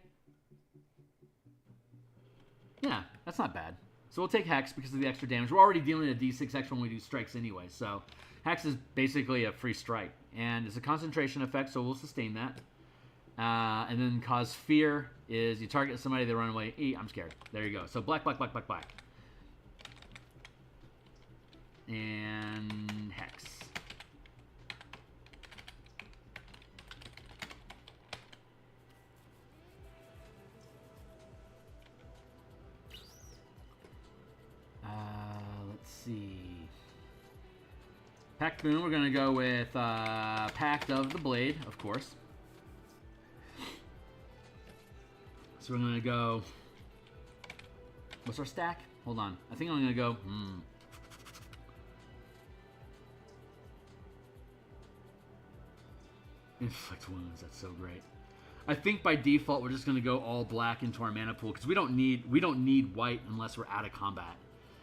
S1: Yeah, that's not bad. So we'll take Hex because of the extra damage. We're already dealing a d6 extra when we do strikes anyway. So Hex is basically a free strike. and it's a concentration effect, so we'll sustain that. And then cause fear is you target somebody, they run away. I'm scared. There you go. So black, black, black, black, black. And hex. Let's see. Pact Boon, we're going to go with Pact of the Blade, of course. So we're going to go... What's our stack? Hold on. I think I'm going to go... Inflict wounds, that's so great. I think by default we're just going to go all black into our mana pool because we don't need white unless we're out of combat.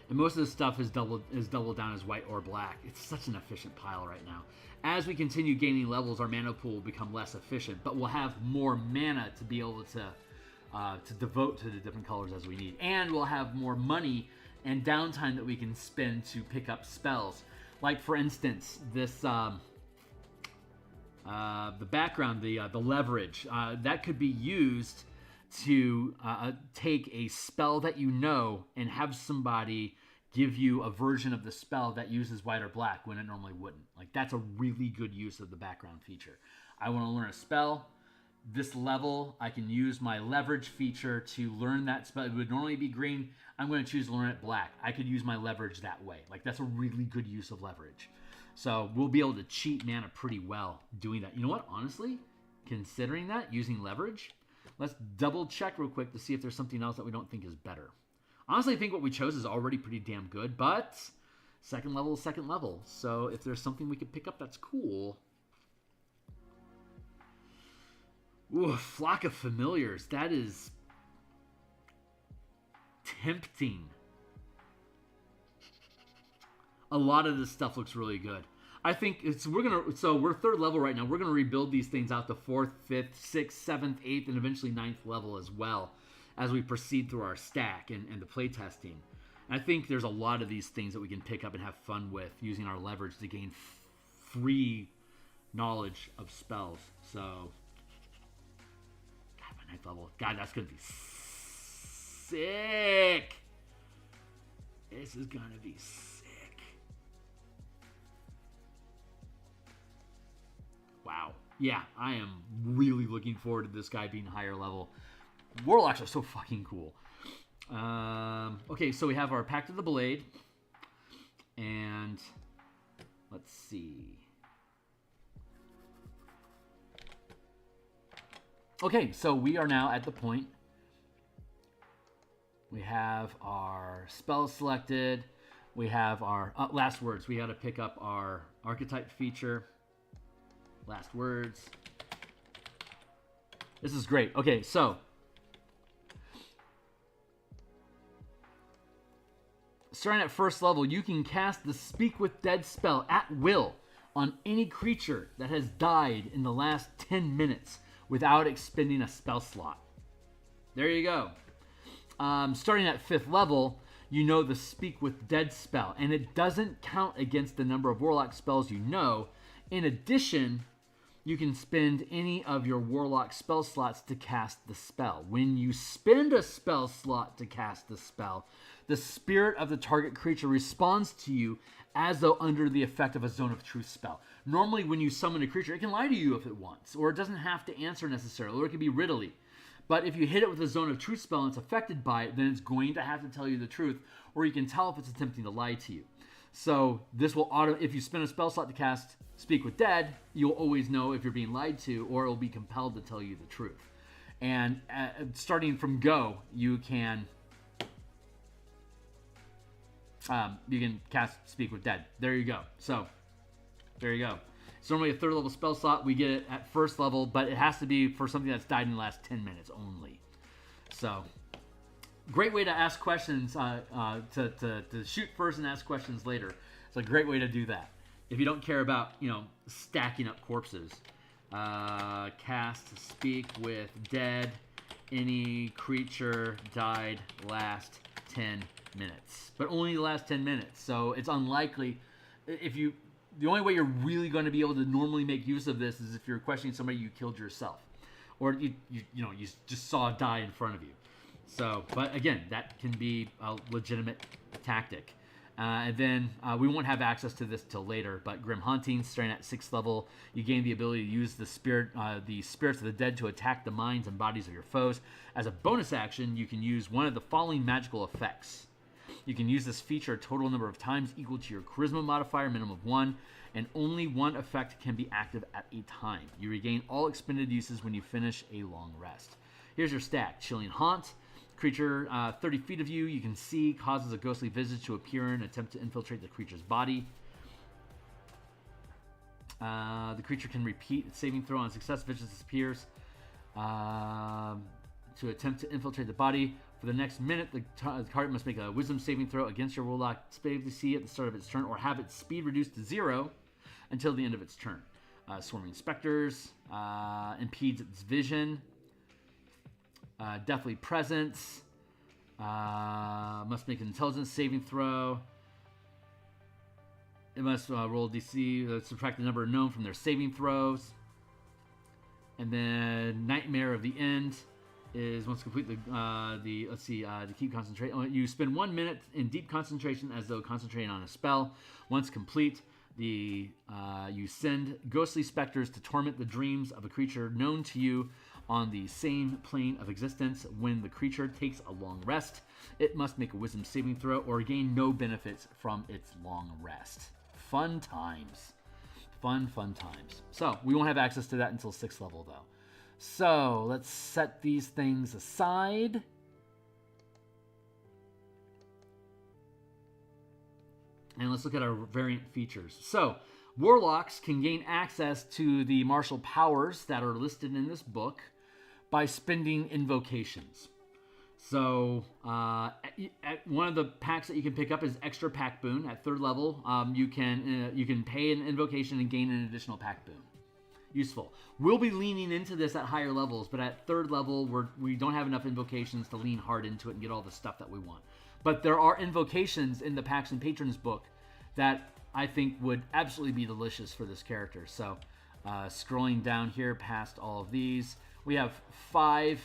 S1: And most of the stuff is doubled down as white or black. It's such an efficient pile right now. As we continue gaining levels, our mana pool will become less efficient, but we'll have more mana to be able to devote to the different colors as we need. And we'll have more money and downtime that we can spend to pick up spells. Like for instance, this the background, the leverage, that could be used to take a spell that you know and have somebody give you a version of the spell that uses white or black when it normally wouldn't. Like that's a really good use of the background feature. I want to learn a spell. This level, I can use my leverage feature to learn that spell. It would normally be green. I'm going to choose to learn it black. I could use my leverage that way. Like that's a really good use of leverage. So we'll be able to cheat mana pretty well doing that. You know what? Honestly, considering that, using leverage, let's double check real quick to see if there's something else that we don't think is better. Honestly, I think what we chose is already pretty damn good, but second level is second level. So if there's something we could pick up that's cool. Ooh, Flock of Familiars. That is tempting. A lot of this stuff looks really good. I think we're third level right now. We're gonna rebuild these things out to 4th, 5th, 6th, 7th, 8th, and eventually 9th level as well as we proceed through our stack and the playtesting. I think there's a lot of these things that we can pick up and have fun with using our leverage to gain free knowledge of spells. So, God, my 9th level. God, that's gonna be sick. This is gonna be sick. Wow. Yeah, I am really looking forward to this guy being higher level. Warlocks are so fucking cool. Okay, so we have our Pact of the Blade. And let's see. Okay, so we are now at the point. We have our spells selected. We have our last words. We got to pick up our archetype feature. Last words. This is great. Okay, so starting at first level, you can cast the Speak with Dead spell at will on any creature that has died in the last 10 minutes without expending a spell slot. There you go. Starting at 5th level, you know the Speak with Dead spell, and it doesn't count against the number of Warlock spells you know. In addition, you can spend any of your Warlock spell slots to cast the spell. When you spend a spell slot to cast the spell, the spirit of the target creature responds to you as though under the effect of a Zone of Truth spell. Normally, when you summon a creature, it can lie to you if it wants, or it doesn't have to answer necessarily, or it can be riddly. But if you hit it with a Zone of Truth spell and it's affected by it, then it's going to have to tell you the truth, or you can tell if it's attempting to lie to you. So this will if you spend a spell slot to cast Speak with Dead, you'll always know if you're being lied to, or it'll be compelled to tell you the truth. And starting from go, you can cast Speak with Dead. There you go. So there you go. It's normally a 3rd level spell slot. We get it at 1st level, but it has to be for something that's died in the last 10 minutes only. So great way to ask questions, to shoot first and ask questions later. It's a great way to do that. If you don't care about, stacking up corpses. Cast Speak with Dead. Any creature died last 10 minutes. But only the last 10 minutes. So it's unlikely if you the only way you're really going to be able to normally make use of this is if you're questioning somebody you killed yourself, or you just saw die in front of you. So, but again, that can be a legitimate tactic. And then we won't have access to this till later, but Grim Hunting, starting at 6th level, you gain the ability to use the spirits of the dead to attack the minds and bodies of your foes. As a bonus action, you can use one of the following magical effects. You can use this feature a total number of times equal to your charisma modifier, minimum of 1, and only one effect can be active at a time. You regain all expended uses when you finish a long rest. Here's your stat. Chilling Haunt. Creature 30 feet of you can see, causes a ghostly visage to appear and attempt to infiltrate the creature's body. The creature can repeat its saving throw on success. Visage disappears to attempt to infiltrate the body. For the next minute, the target must make a wisdom saving throw against your warlock save DC at the start of its turn, or have its speed reduced to 0 until the end of its turn. Swarming specters impedes its vision. Deathly Presence. Must make an intelligence saving throw. It must roll DC, subtract the number known from their saving throws. And then Nightmare of the End is once complete to keep concentration. You spend 1 minute in deep concentration as though concentrating on a spell. Once complete, you send ghostly specters to torment the dreams of a creature known to you on the same plane of existence. When the creature takes a long rest, it must make a wisdom saving throw or gain no benefits from its long rest. Fun times. Fun times. So, we won't have access to that until 6th level, though. So, let's set these things aside. And let's look at our variant features. So, warlocks can gain access to the martial powers that are listed in this book by spending invocations. So, one of the packs that you can pick up is Extra Pack Boon. At 3rd level, you can pay an invocation and gain an additional pack boon. Useful. We'll be leaning into this at higher levels, but at 3rd level, we don't have enough invocations to lean hard into it and get all the stuff that we want. But there are invocations in the Pacts and Patrons book that I think would absolutely be delicious for this character. So, scrolling down here past all of these, we have 5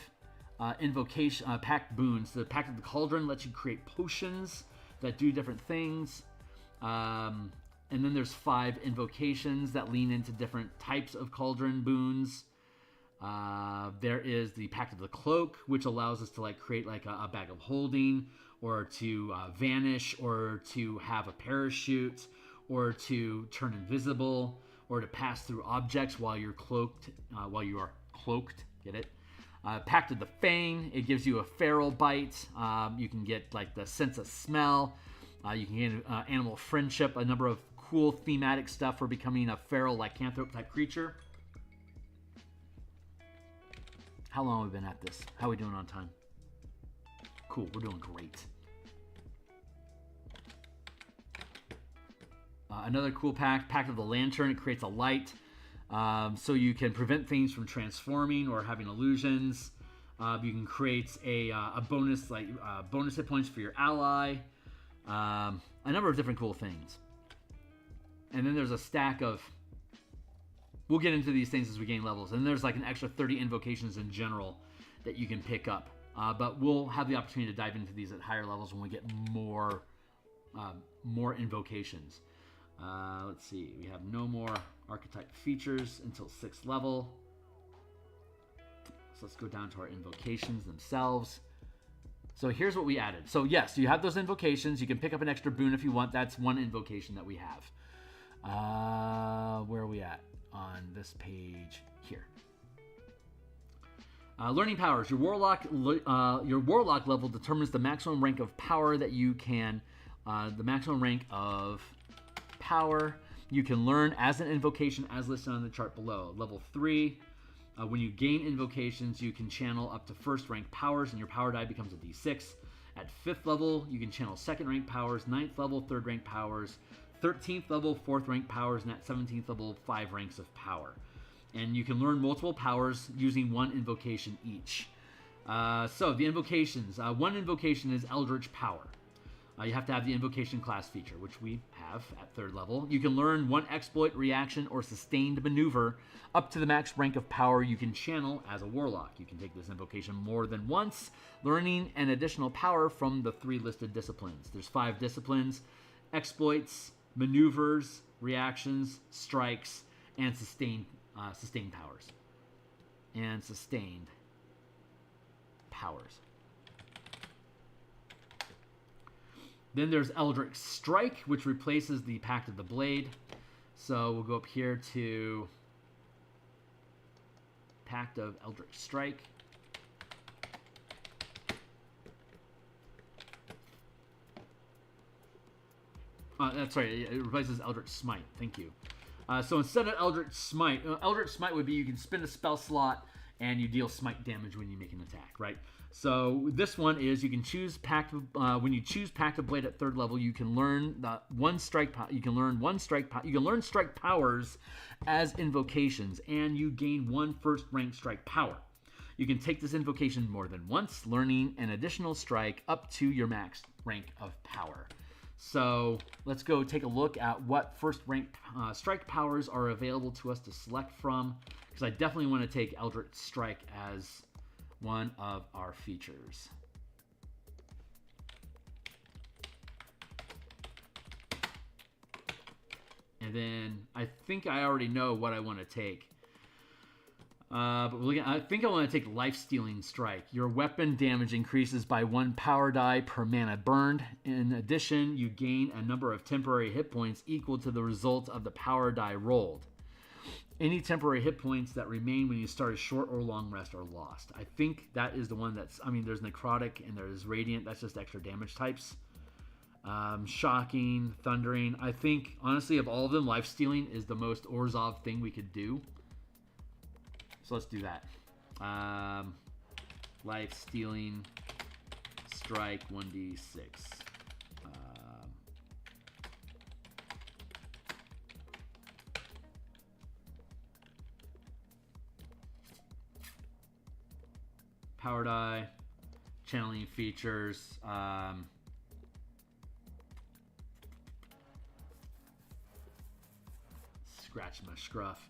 S1: invocation pact boons. The Pact of the Cauldron lets you create potions that do different things. And then there's 5 invocations that lean into different types of cauldron boons. There is the Pact of the Cloak, which allows us to create a bag of holding, or to vanish, or to have a parachute, or to turn invisible, or to pass through objects while you're cloaked. While you are cloaked, get it? Pact of the Fang, it gives you a feral bite. You can get the sense of smell. You can get animal friendship, a number of cool thematic stuff for becoming a feral lycanthrope type creature. How long have we been at this? How are we doing on time? Cool, we're doing great. Another cool Pact of the Lantern. It creates a light, so you can prevent things from transforming or having illusions. You can create a bonus, bonus hit points for your ally. A number of different cool things. And then there's a stack of... We'll get into these things as we gain levels. And there's an extra 30 invocations in general that you can pick up. But we'll have the opportunity to dive into these at higher levels when we get more invocations. Let's see. We have no more archetype features until 6th level. So let's go down to our invocations themselves. So here's what we added. So yes, you have those invocations. You can pick up an extra boon if you want. That's one invocation that we have. Where are we at on this page? Here. Learning powers. Your warlock level determines the maximum rank of power that you can. The maximum rank of power you can learn as an invocation, as listed on the chart below. Level 3. When you gain invocations, you can channel up to 1st rank powers, and your power die becomes a d6. At 5th level, you can channel 2nd rank powers, 9th level, 3rd rank powers, 13th level, 4th rank powers, and at 17th level, 5 ranks of power. And you can learn multiple powers using one invocation each. So the invocations. One invocation is Eldritch Power. You have to have the invocation class feature, which we have at 3rd level. You can learn 1 exploit, reaction, or sustained maneuver up to the max rank of power you can channel as a warlock. You can take this invocation more than once, learning an additional power from the 3 listed disciplines. There's 5 disciplines: exploits, maneuvers, reactions, strikes, and sustained powers. And sustained powers. Then there's Eldritch Strike, which replaces the Pact of the Blade. So we'll go up here to Pact of Eldritch Strike. That's right, it replaces Eldritch Smite. Thank you. So instead of Eldritch Smite would be you can spend a spell slot and you deal smite damage when you make an attack, right? So this one is you can choose when you choose Pact of Blade at 3rd level, you can learn strike powers as invocations, and you gain 1 first rank strike power. You can take this invocation more than once, learning an additional strike up to your max rank of power. So let's go take a look at what first rank strike powers are available to us to select from, because I definitely want to take Eldritch Strike as one of our features. And then I think I already know what I want to take. But I think I want to take Life-Stealing Strike. Your weapon damage increases by 1 power die per mana burned. In addition, you gain a number of temporary hit points equal to the result of the power die rolled. Any temporary hit points that remain when you start a short or long rest are lost. I think that is the one that's... I mean, there's Necrotic and there's Radiant. That's just extra damage types. Shocking, Thundering. I think, honestly, of all of them, Life-Stealing is the most Orzhov thing we could do. So let's do that. Life-Stealing Strike 1d6. Power die, channeling features. Scratch my scruff.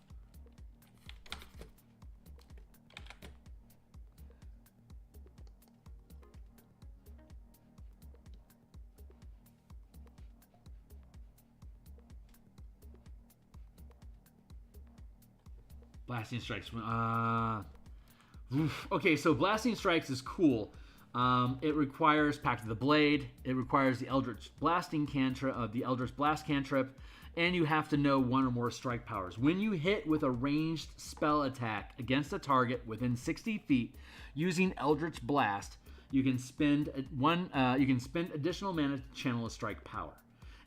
S1: Blasting Strikes. Okay, so Blasting Strikes is cool. It requires Pact of the Blade. It requires the Eldritch Blasting cantrip, the Eldritch Blast cantrip, and you have to know 1 or more strike powers. When you hit with a ranged spell attack against a target within 60 feet using Eldritch Blast, you can spend additional mana to channel a strike power.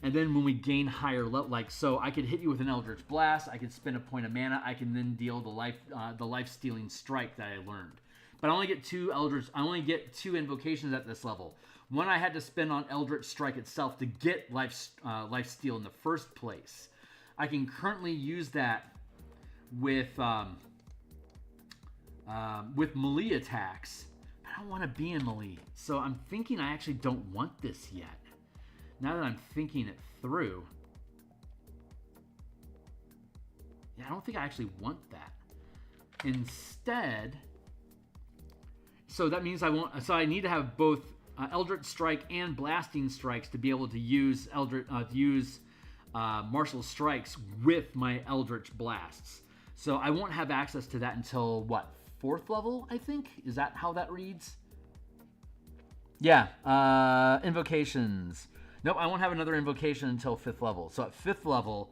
S1: And then when we gain higher level, so I could hit you with an Eldritch Blast, I could spend a point of mana, I can then deal the life-stealing strike that I learned. But I only get 2 invocations at this level. One I had to spend on Eldritch Strike itself to get life-steal in the first place. I can currently use that with melee attacks, but I don't want to be in melee. So I'm thinking I actually don't want this yet. Now that I'm thinking it through, yeah, I don't think I actually want that. Instead, so that means I need to have both Eldritch Strike and Blasting Strikes to be able to use Martial Strikes with my Eldritch Blasts. So I won't have access to that until, what, 4th level, I think? Is that how that reads? Yeah, invocations. Nope, I won't have another invocation until 5th level. So at 5th level,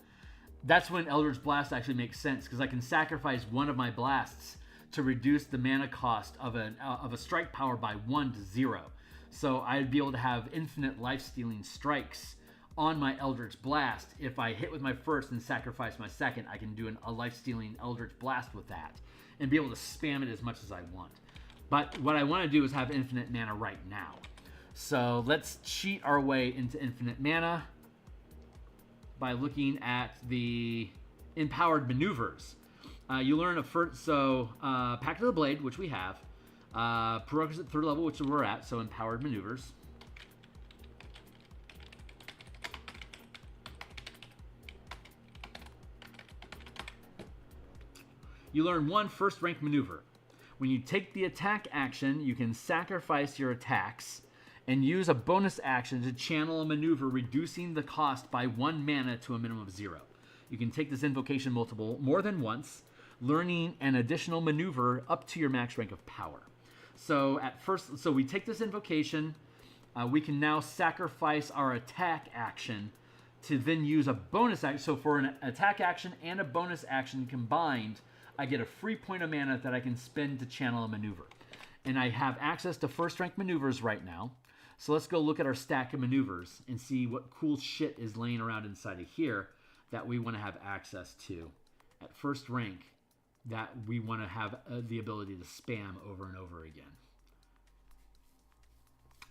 S1: that's when Eldritch Blast actually makes sense, because I can sacrifice 1 of my blasts to reduce the mana cost of a strike power by 1 to 0. So I'd be able to have infinite life-stealing strikes on my Eldritch Blast. If I hit with my first and sacrifice my second, I can do a life-stealing Eldritch Blast with that and be able to spam it as much as I want. But what I want to do is have infinite mana right now. So let's cheat our way into infinite mana by looking at the empowered maneuvers. You learn Pact of the Blade, which we have, prerequisite 3rd level, which we're at, so empowered maneuvers. You learn one first rank maneuver. When you take the attack action, you can sacrifice your attacks and use a bonus action to channel a maneuver, reducing the cost by 1 mana to a minimum of 0. You can take this invocation more than once, learning an additional maneuver up to your max rank of power. So we take this invocation, we can now sacrifice our attack action to then use a bonus action. So for an attack action and a bonus action combined, I get a free point of mana that I can spend to channel a maneuver. And I have access to first rank maneuvers right now. So let's go look at our stack of maneuvers and see what cool shit is laying around inside of here that we want to have access to at first rank, that we want to have the ability to spam over and over again.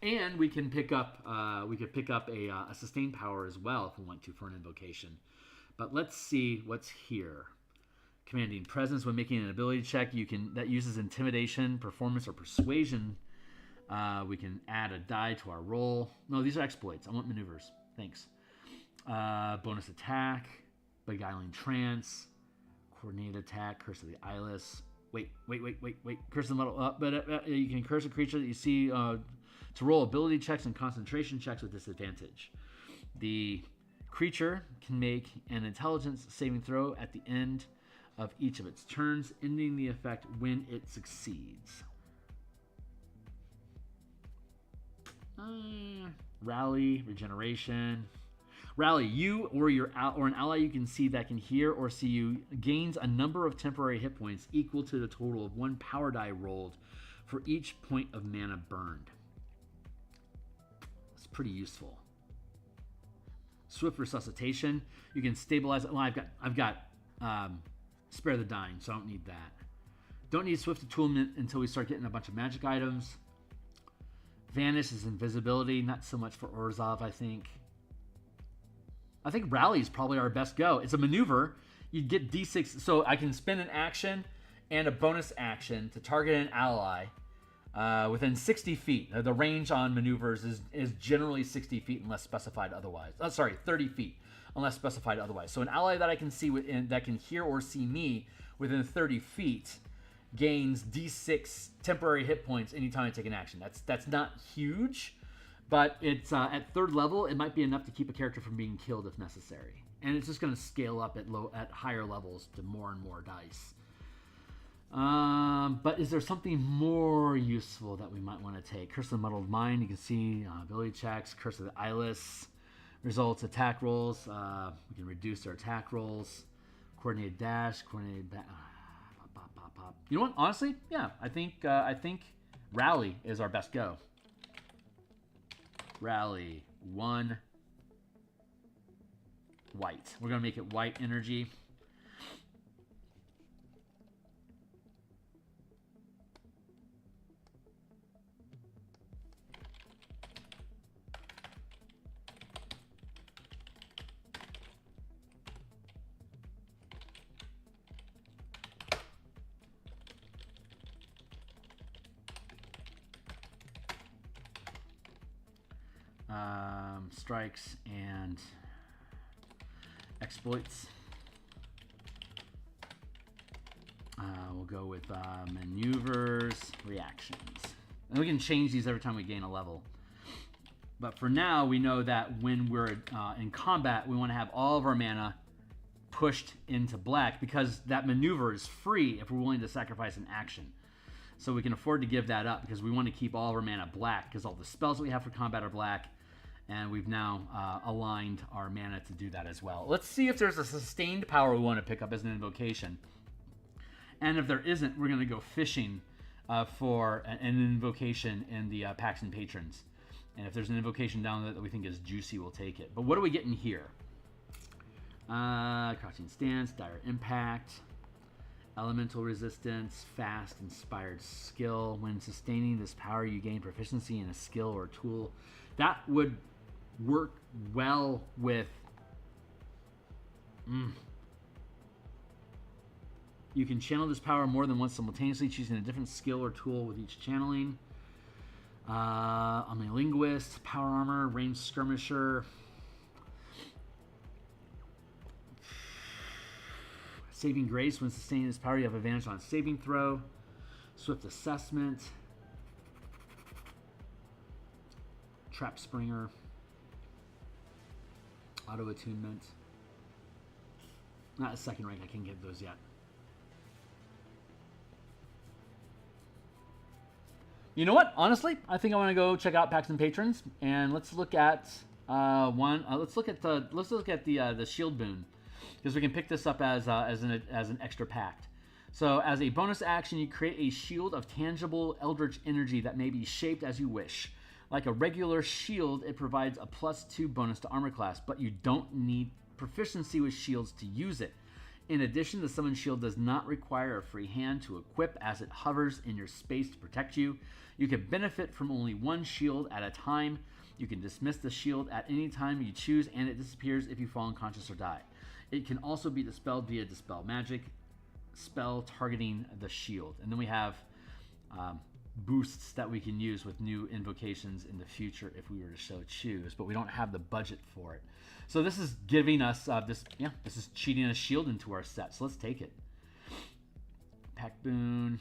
S1: And we can pick up a sustained power as well if we want to for an invocation. But let's see what's here. Commanding presence when making an ability check, that uses intimidation, performance, or persuasion. We can add a die to our roll. No, these are exploits. I want maneuvers. Thanks. Bonus attack, beguiling trance, coordinated attack, curse of the eyeless. Wait. Curse of the metal. But you can curse a creature that you see to roll ability checks and concentration checks with disadvantage. The creature can make an intelligence saving throw at the end of each of its turns, ending the effect when it succeeds. Rally, regeneration. Rally, you or an ally you can see that can hear or see you gains a number of temporary hit points equal to the total of 1 power die rolled for each point of mana burned. It's pretty useful. Swift resuscitation. You can stabilize it. Well, I've got spare the dying, so I don't need that. Don't need swift attunement until we start getting a bunch of magic items. Vanish is invisibility, not so much for Orzhov, I think. I think Rally is probably our best go. It's a maneuver. You get D6, so I can spend an action and a bonus action to target an ally within 60 feet. The range on maneuvers is generally 60 feet unless specified otherwise. 30 feet unless specified otherwise. So an ally that I can see that can hear or see me within 30 feet gains D6 temporary hit points anytime I take an action. That's not huge, but it's at 3rd level, it might be enough to keep a character from being killed if necessary. And it's just going to scale up at higher levels to more and more dice. But is there something more useful that we might want to take? Curse of the Muddled Mind, you can see ability checks. Curse of the Eyeless results attack rolls. We can reduce our attack rolls. Coordinated dash, coordinated back. You know what? Honestly, yeah, I think Rally is our best go. Rally 1 white. We're gonna make it white energy. Strikes and exploits. We'll go with maneuvers, reactions. And we can change these every time we gain a level. But for now, we know that when we're in combat, we want to have all of our mana pushed into black because that maneuver is free if we're willing to sacrifice an action. So we can afford to give that up because we want to keep all of our mana black because all the spells that we have for combat are black. And we've now aligned our mana to do that as well. Let's see if there's a sustained power we want to pick up as an invocation. And if there isn't, we're going to go fishing for an invocation in the Pacts and Patrons. And if there's an invocation down there that we think is juicy, we'll take it. But what are we getting here? Crouching Stance, Dire Impact, Elemental Resistance, Fast, Inspired Skill. When sustaining this power, you gain proficiency in a skill or tool. That would work well with you can channel this power more than once simultaneously, choosing a different skill or tool with each channeling. Omnilinguist, Power Armor, Ranged Skirmisher, Saving Grace. When sustaining this power, you have advantage on a saving throw. Swift Assessment. Trap Springer. Auto Attunement. Not a second rank, I can't get those yet. You know what? Honestly, I think I want to go check out Pacts and Patrons, and let's look at let's look at the shield boon, because we can pick this up as an extra pact. So, as a bonus action, you create a shield of tangible eldritch energy that may be shaped as you wish. Like a regular shield, it provides a +2 bonus to armor class, but you don't need proficiency with shields to use it. In addition, the summoned shield does not require a free hand to equip, as it hovers in your space to protect you. You can benefit from only one shield at a time. You can dismiss the shield at any time you choose, and it disappears if you fall unconscious or die. It can also be dispelled via Dispel Magic spell targeting the shield. And then we have boosts that we can use with new invocations in the future if we were to so choose, but we don't have the budget for it. So this is giving us this is cheating a shield into our set. So let's take it. Pack boon.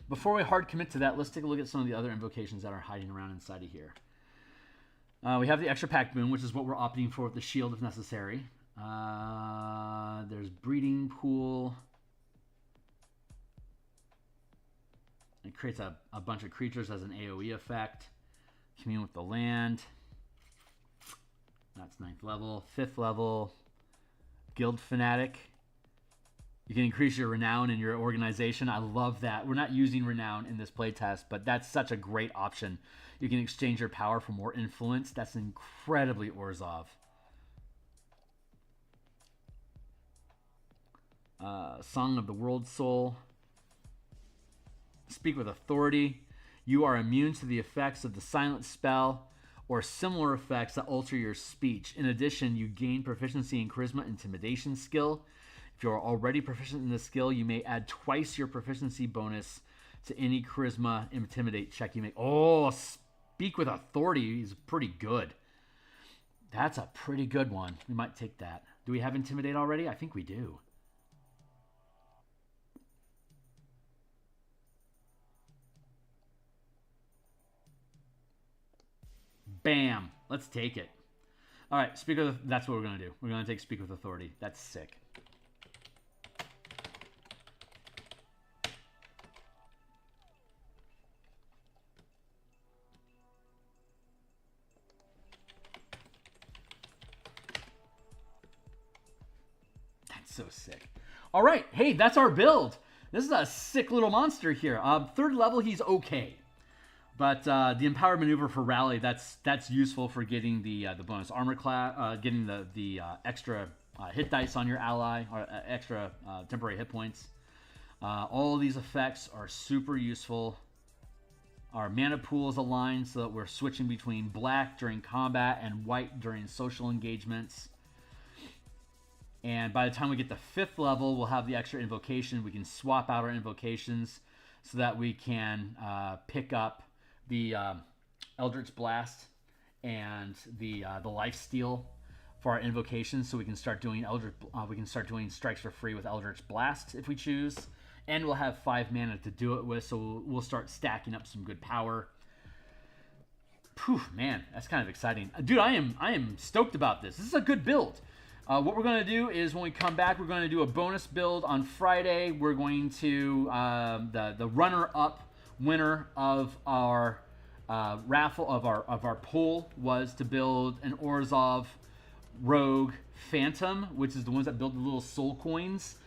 S1: Before we hard commit to that, let's take a look at some of the other invocations that are hiding around inside of here. We have the extra pack boon, which is what we're opting for with the shield if necessary. There's Breeding Pool. It creates a bunch of creatures as an AoE effect. Commune with the land. That's 9th level. 5th level. Guild Fanatic. You can increase your renown in your organization. I love that. We're not using renown in this playtest, but that's such a great option. You can exchange your power for more influence. That's incredibly Orzhov. Song of the World Soul. Speak with authority. You are immune to the effects of the silent spell or similar effects that alter your speech. In addition, you gain proficiency in Charisma Intimidation skill. If you're already proficient in this skill, you may add twice your proficiency bonus to any Charisma Intimidate check you make. Oh, Speak with Authority is pretty good. That's a pretty good one. We might take that. Do we have Intimidate already? I think we do. Bam. Let's take it. All right, that's what we're going to do. We're going to take Speak with Authority. That's sick. So sick. All right, hey, that's our build. This is a sick little monster here. 3rd level, he's okay, but the empowered maneuver for rally, that's useful for getting the bonus armor class, getting the extra hit dice on your ally, or extra temporary hit points. All of these effects are super useful. Our mana pool is aligned so that we're switching between black during combat and white during social engagements. And by the time we get to 5th level, we'll have the extra invocation. We can swap out our invocations so that we can pick up the Eldritch Blast and the Lifesteal for our invocations. So we can start doing strikes for free with Eldritch Blast if we choose, and we'll have 5 mana to do it with. So we'll start stacking up some good power. Phew, man, that's kind of exciting, dude. I am stoked about this. This is a good build. What we're going to do is when we come back, we're going to do a bonus build on Friday. We're going to, the runner-up winner of our raffle, of our poll, was to build an Orzhov Rogue Phantom, which is the ones that build the little soul coins.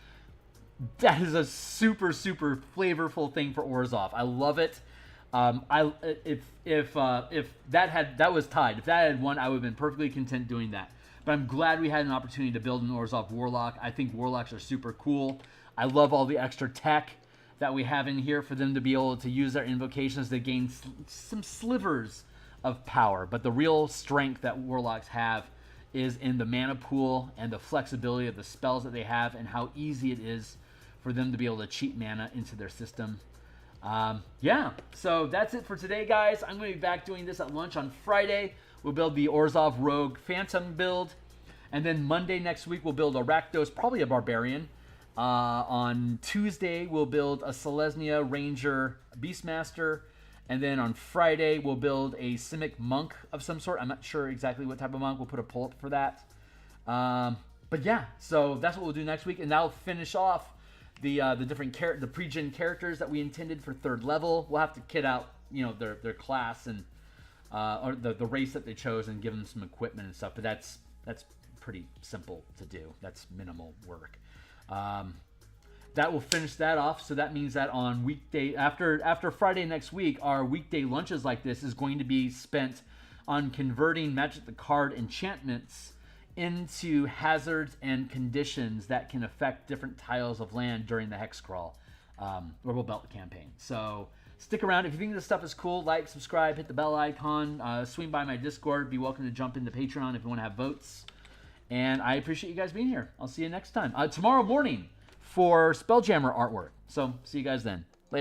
S1: That is a super, super flavorful thing for Orzhov. I love it. If that was tied, if that had won, I would have been perfectly content doing that. But I'm glad we had an opportunity to build an Orzhov Warlock. I think Warlocks are super cool. I love all the extra tech that we have in here for them to be able to use their invocations to gain some slivers of power. But the real strength that Warlocks have is in the mana pool and the flexibility of the spells that they have and how easy it is for them to be able to cheat mana into their system. Yeah, so that's it for today, guys. I'm going to be back doing this at lunch on Friday. We'll build the Orzhov Rogue Phantom build. And then Monday next week, we'll build a Rakdos, probably a Barbarian. On Tuesday, we'll build a Selesnya Ranger Beastmaster. And then on Friday, we'll build a Simic Monk of some sort. I'm not sure exactly what type of monk. We'll put a pull up for that. But yeah, so that's what we'll do next week. And that'll finish off the different the pre-gen characters that we intended for 3rd level. We'll have to kit out, you know, their class and or the race that they chose and give them some equipment and stuff. But that's pretty simple to do. That's minimal work. That will finish that off. So that means that on weekday after Friday next week, our weekday lunches like this is going to be spent on converting Magic the Card enchantments into hazards and conditions that can affect different tiles of land during the Hex Crawl Rebel Belt campaign. So stick around. If you think this stuff is cool, like, subscribe, hit the bell icon, swing by my Discord. Be welcome to jump into Patreon if you want to have votes. And I appreciate you guys being here. I'll see you next time. Tomorrow morning for Spelljammer artwork. So see you guys then.